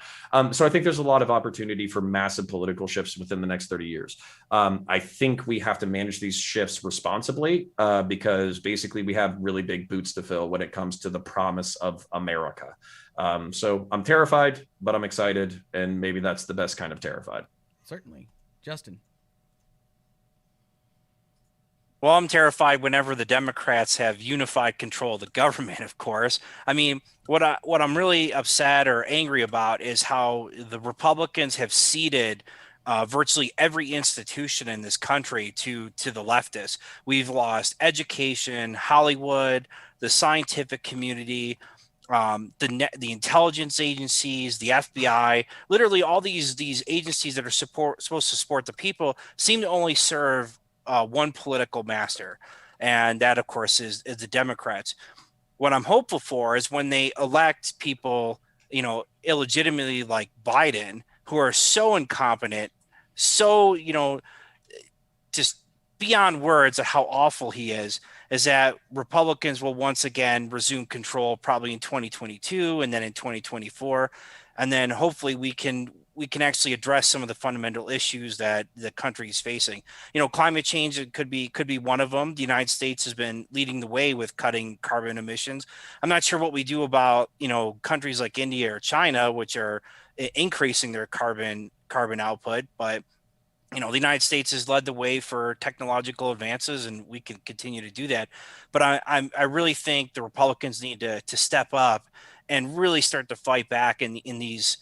So I think there's a lot of opportunity for massive political shifts within the next 30 years. I think we have to manage these shifts responsibly because basically we have really big boots to fill when it comes to the promise of America. So I'm terrified, but I'm excited, and maybe that's the best kind of terrified. Certainly. Justin. Well, I'm terrified whenever the Democrats have unified control of the government, of course. I mean, what I'm really upset or angry about is how the Republicans have ceded virtually every institution in this country to the leftists. We've lost education, Hollywood, the scientific community, the intelligence agencies, the FBI, literally all these agencies that are supposed to support the people seem to only serve one political master, and that, of course, is the Democrats. What I'm hopeful for is when they elect people, illegitimately like Biden, who are so incompetent, so just beyond words of how awful he is that Republicans will once again resume control probably in 2022 and then in 2024. And then hopefully we can actually address some of the fundamental issues that the country is facing. Climate change could be one of them. The United States has been leading the way with cutting carbon emissions. I'm not sure what we do about, countries like India or China, which are increasing their carbon output, but the United States has led the way for technological advances, and we can continue to do that. But I really think the Republicans need to step up and really start to fight back in these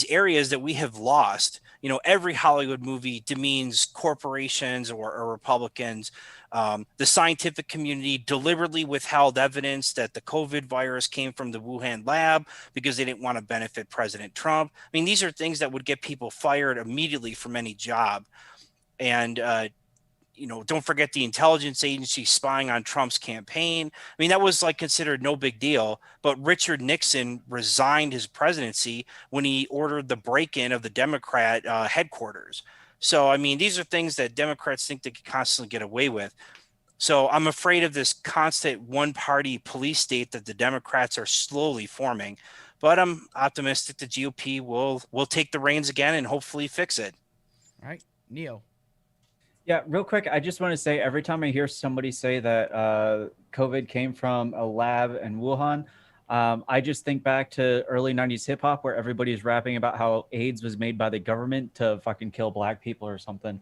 areas that we have lost. Every Hollywood movie demeans corporations or Republicans. The scientific community deliberately withheld evidence that the COVID virus came from the Wuhan lab because they didn't want to benefit President Trump. I mean, these are things that would get people fired immediately from any job. And, don't forget the intelligence agency spying on Trump's campaign. I mean, that was considered no big deal, but Richard Nixon resigned his presidency when he ordered the break-in of the Democrat headquarters. So, I mean, these are things that Democrats think they can constantly get away with. So I'm afraid of this constant one-party police state that the Democrats are slowly forming, but I'm optimistic the GOP will take the reins again and hopefully fix it. All right, Neo. Yeah, real quick, I just want to say every time I hear somebody say that COVID came from a lab in Wuhan, I just think back to early 90s hip hop where everybody's rapping about how AIDS was made by the government to fucking kill black people or something.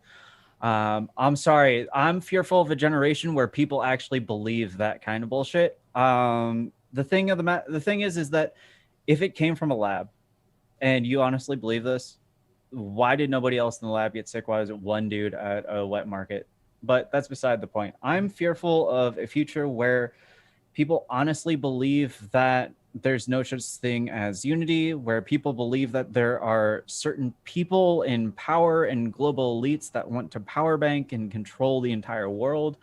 I'm sorry. I'm fearful of a generation where people actually believe that kind of bullshit. The thing is that if it came from a lab and you honestly believe this, why did nobody else in the lab get sick? Why was it one dude at a wet market? But that's beside the point. I'm fearful of a future where people honestly believe that there's no such thing as unity, where people believe that there are certain people in power and global elites that want to power bank and control the entire world.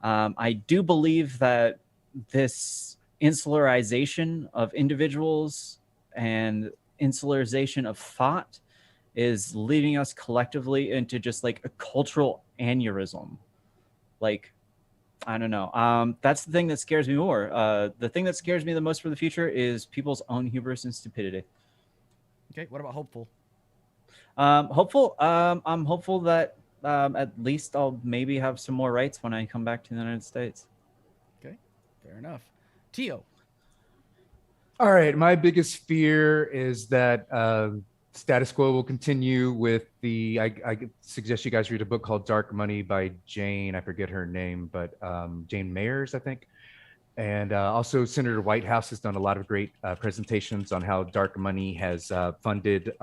I do believe that this insularization of individuals and insularization of thought is leading us collectively into just a cultural aneurysm. I don't know. That's the thing that scares me more. The thing that scares me the most for the future is people's own hubris and stupidity. Okay, what about hopeful? I'm hopeful that at least I'll maybe have some more rights when I come back to the United States. Okay, fair enough. Tio. All right, my biggest fear is that status quo will continue with I suggest you guys read a book called Dark Money by Jane, I forget her name, but Jane Mayers, I think. And also Senator Whitehouse has done a lot of great presentations on how dark money has funded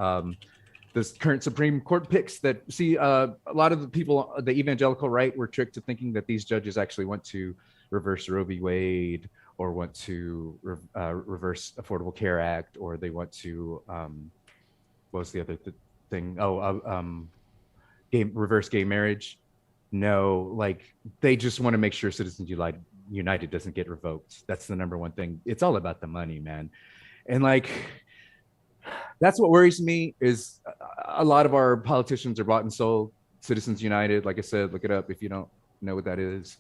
this current Supreme Court picks that a lot of the people, the evangelical right, were tricked to thinking that these judges actually want to reverse Roe v. Wade or want to reverse Affordable Care Act, or they want to what was the other thing? Reverse gay marriage. No, they just want to make sure Citizens United doesn't get revoked. That's the number one thing. It's all about the money, man. And that's what worries me is a lot of our politicians are bought and sold. Citizens United, like I said, look it up if you don't know what that is.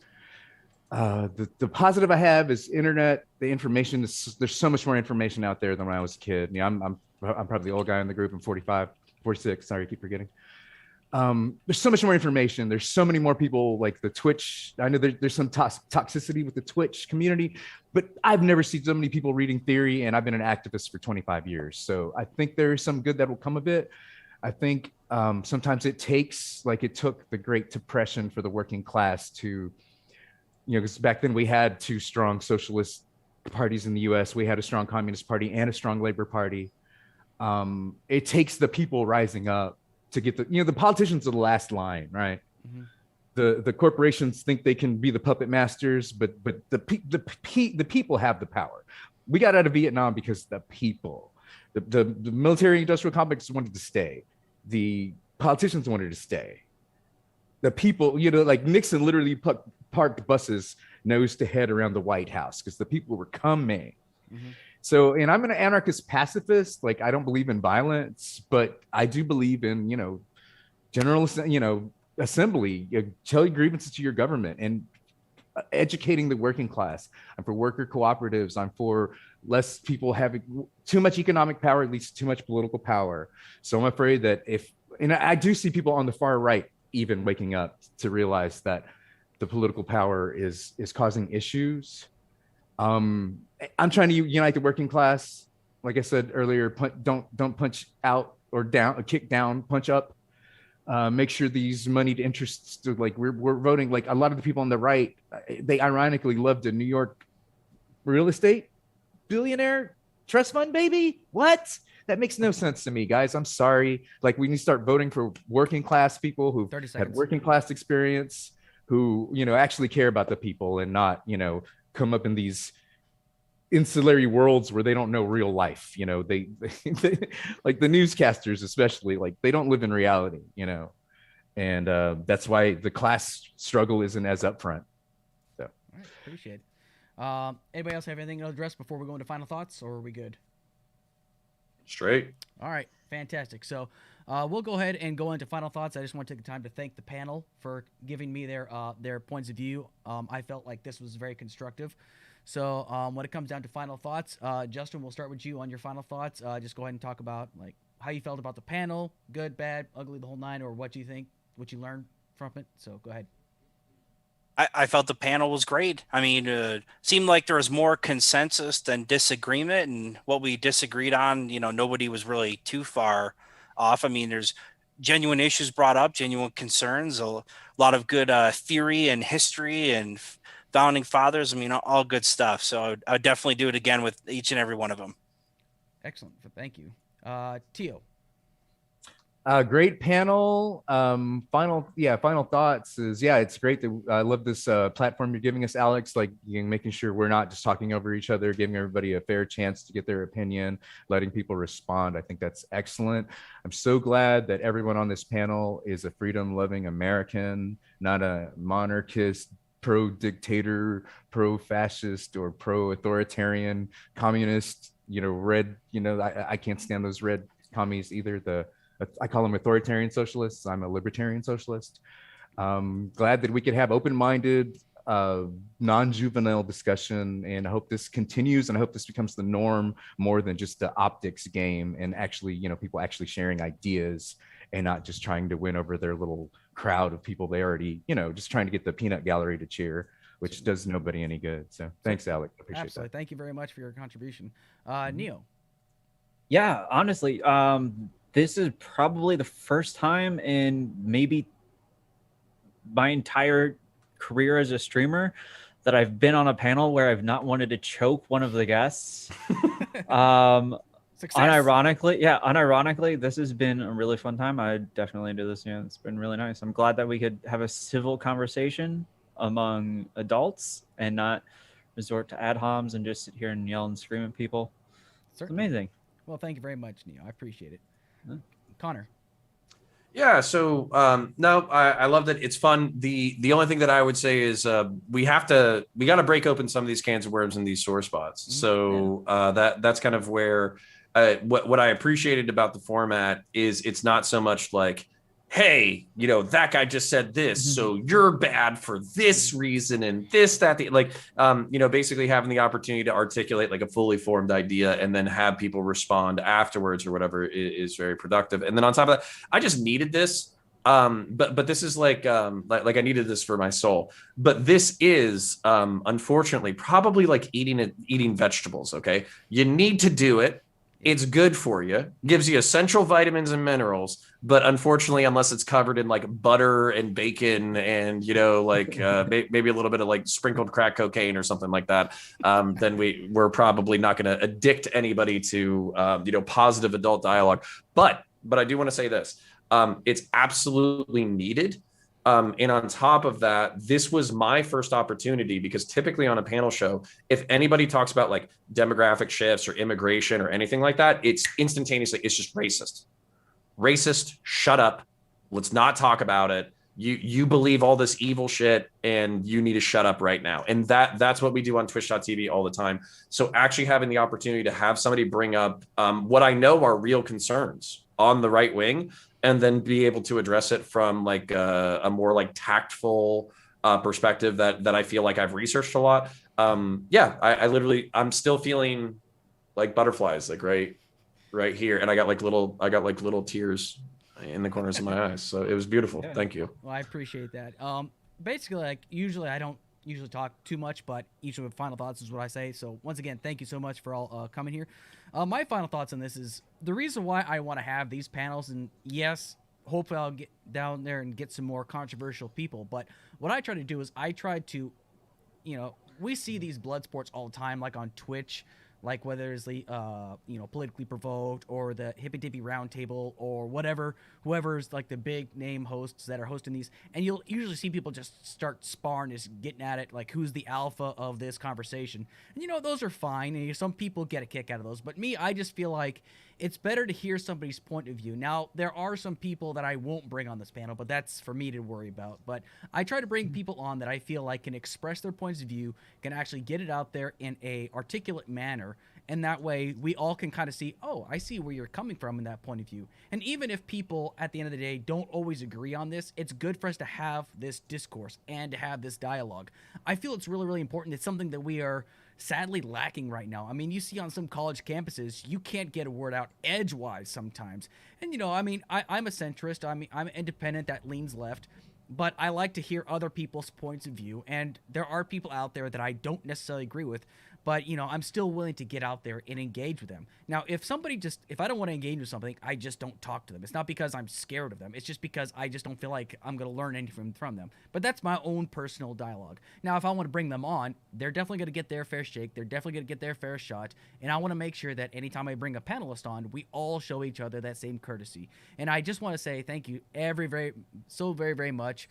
The positive I have is internet. The information there's so much more information out there than when I was a kid. I'm probably the old guy in the group. I'm 45, 46. Sorry, I keep forgetting. There's so much more information. There's so many more people, like the Twitch. I know there's some toxicity with the Twitch community, but I've never seen so many people reading theory, and I've been an activist for 25 years. So I think there's some good that will come of it. I think sometimes it takes, it took the Great Depression for the working class to, because back then we had two strong socialist parties in the US. We had a strong Communist Party and a strong Labor Party. It takes the people rising up to get the politicians are the last line, right? Mm-hmm. The corporations think they can be the puppet masters, but the people have the power. we got out of Vietnam because the people, the military industrial complex wanted to stay. The politicians wanted to stay. The people, like Nixon literally parked buses nose to head around the White House because the people were coming. Mm-hmm. So, and I'm an anarchist pacifist. Like, I don't believe in violence, but I do believe in, general, assembly, tell your grievances to your government and educating the working class. I'm for worker cooperatives. I'm for less people having too much economic power leads to too much political power. So I'm afraid that and I do see people on the far right even waking up to realize that the political power is causing issues. I'm trying to unite the working class. Like I said earlier, don't punch out or down, kick down, punch up. Make sure these moneyed interests, like we're voting, like a lot of the people on the right, they ironically loved a New York real estate billionaire trust fund baby. What? That makes no sense to me, guys. I'm sorry. Like, we need to start voting for working class people who've had working class experience, who, actually care about the people and not, come up in these insular worlds where they don't know real life. They like the newscasters, especially, like they don't live in reality, and that's why the class struggle isn't as upfront. So, all right, appreciate it. Anybody else have anything to address before we go into final thoughts, or are we good? Straight. All right, fantastic. So we'll go ahead and go into final thoughts. I just want to take the time to thank the panel for giving me their points of view. I felt like this was very constructive. So when it comes down to final thoughts, Justin, we'll start with you on your final thoughts. Just go ahead and talk about like how you felt about the panel, good, bad, ugly, the whole nine, or what you think, what you learned from it. So go ahead. I felt the panel was great. I mean, seemed like there was more consensus than disagreement, and what we disagreed on, nobody was really too far off. I mean, there's genuine issues brought up, genuine concerns, a lot of good theory and history and founding fathers. I mean, all good stuff. So I would definitely do it again with each and every one of them. Excellent. Thank you. Tio. Great panel. Final thoughts is, it's great that I love this platform you're giving us, Alex, like making sure we're not just talking over each other, giving everybody a fair chance to get their opinion, letting people respond. I think that's excellent. I'm so glad that everyone on this panel is a freedom-loving American, not a monarchist, pro-dictator, pro-fascist, or pro-authoritarian communist, red, I can't stand those red commies either. I call them authoritarian socialists. I'm a libertarian socialist. Glad that we could have open-minded, non-juvenile discussion, and I hope this continues, and I hope this becomes the norm more than just the optics game, and actually, people actually sharing ideas and not just trying to win over their little crowd of people they already, just trying to get the peanut gallery to cheer, which does nobody any good. So thanks, Alec. Appreciate Absolutely. that. Thank you very much for your contribution. Neo. Yeah, honestly, this is probably the first time in maybe my entire career as a streamer that I've been on a panel where I've not wanted to choke one of the guests. Unironically, this has been a really fun time. I definitely do this. It's been really nice. I'm glad that we could have a civil conversation among adults and not resort to ad homs and just sit here and yell and scream at people. Certainly. It's amazing. Well, thank you very much, Neo. I appreciate it. Connor. Yeah, so no, I love that. It's fun. The only thing that I would say is we got to break open some of these cans of worms and these sore spots. Mm-hmm. So that's kind of where what I appreciated about the format is it's not so much like, hey, that guy just said this, so you're bad for this reason and this, that, basically having the opportunity to articulate like a fully formed idea and then have people respond afterwards or whatever is very productive. And then on top of that, I just needed this. But this is like I needed this for my soul. But this is unfortunately probably like eating vegetables. Okay, you need to do it. It's good for you, gives you essential vitamins and minerals, but unfortunately, unless it's covered in like butter and bacon and, maybe a little bit of like sprinkled crack cocaine or something like that, then we're probably not going to addict anybody to, positive adult dialogue. But I do want to say this. It's absolutely needed. And on top of that, this was my first opportunity, because typically on a panel show, if anybody talks about like demographic shifts or immigration or anything like that, it's instantaneously, it's just racist, shut up. Let's not talk about it. You believe all this evil shit and you need to shut up right now. And that's what we do on twitch.tv all the time. So actually having the opportunity to have somebody bring up what I know are real concerns on the right wing, and then be able to address it from like a more like tactful perspective that I feel like I've researched a lot. I literally, I'm still feeling like butterflies, like right here. And I got like little tears in the corners of my eyes. So it was beautiful. Yeah. Thank you. Well, I appreciate that. Basically, like usually I don't usually talk too much, but usually with final thoughts is what I say. So once again, thank you so much for all coming here. My final thoughts on this is the reason why I want to have these panels, and yes, hopefully I'll get down there and get some more controversial people. But what I try to do is I try to, we see these blood sports all the time, like on Twitch, like whether it's the politically provoked or the hippy dippy round table or whoever's like the big name hosts that are hosting these, and you'll usually see people just start sparring, just getting at it, like who's the alpha of this conversation. And those are fine, and some people get a kick out of those, but me, I just feel like it's better to hear somebody's point of view. Now, there are some people that I won't bring on this panel, but that's for me to worry about. But I try to bring people on that I feel like can express their points of view, can actually get it out there in a articulate manner, and that way we all can kind of see, oh, I see where you're coming from in that point of view. And even if people at the end of the day don't always agree on this, it's good for us to have this discourse and to have this dialogue. I feel it's really, really important. It's something that we are sadly lacking right now. I mean, you see on some college campuses, you can't get a word out edgewise sometimes. And, I'm a centrist. I'm an independent that leans left, but I like to hear other people's points of view. And there are people out there that I don't necessarily agree with, but, I'm still willing to get out there and engage with them. Now, if I don't want to engage with something, I just don't talk to them. It's not because I'm scared of them. It's just because I just don't feel like I'm going to learn anything from them. But that's my own personal dialogue. Now, if I want to bring them on, they're definitely going to get their fair shake. They're definitely going to get their fair shot. And I want to make sure that anytime I bring a panelist on, we all show each other that same courtesy. And I just want to say thank you very, very much.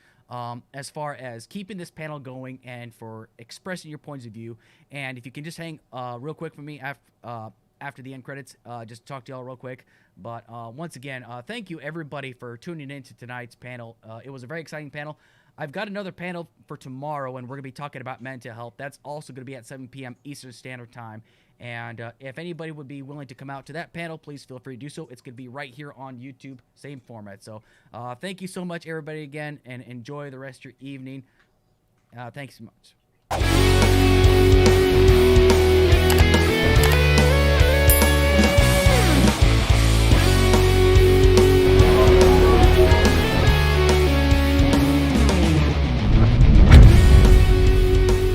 As far as keeping this panel going and for expressing your points of view. And if you can just hang real quick for me after the end credits, just talk to y'all real quick. But once again, thank you everybody for tuning in to tonight's panel. It was a very exciting panel. I've got another panel for tomorrow, and we're going to be talking about mental health. That's also going to be at 7 p.m. Eastern Standard Time. And if anybody would be willing to come out to that panel, please feel free to do so. It's going to be right here on YouTube, same format. So thank you so much, everybody, again, and enjoy the rest of your evening. Thanks so much.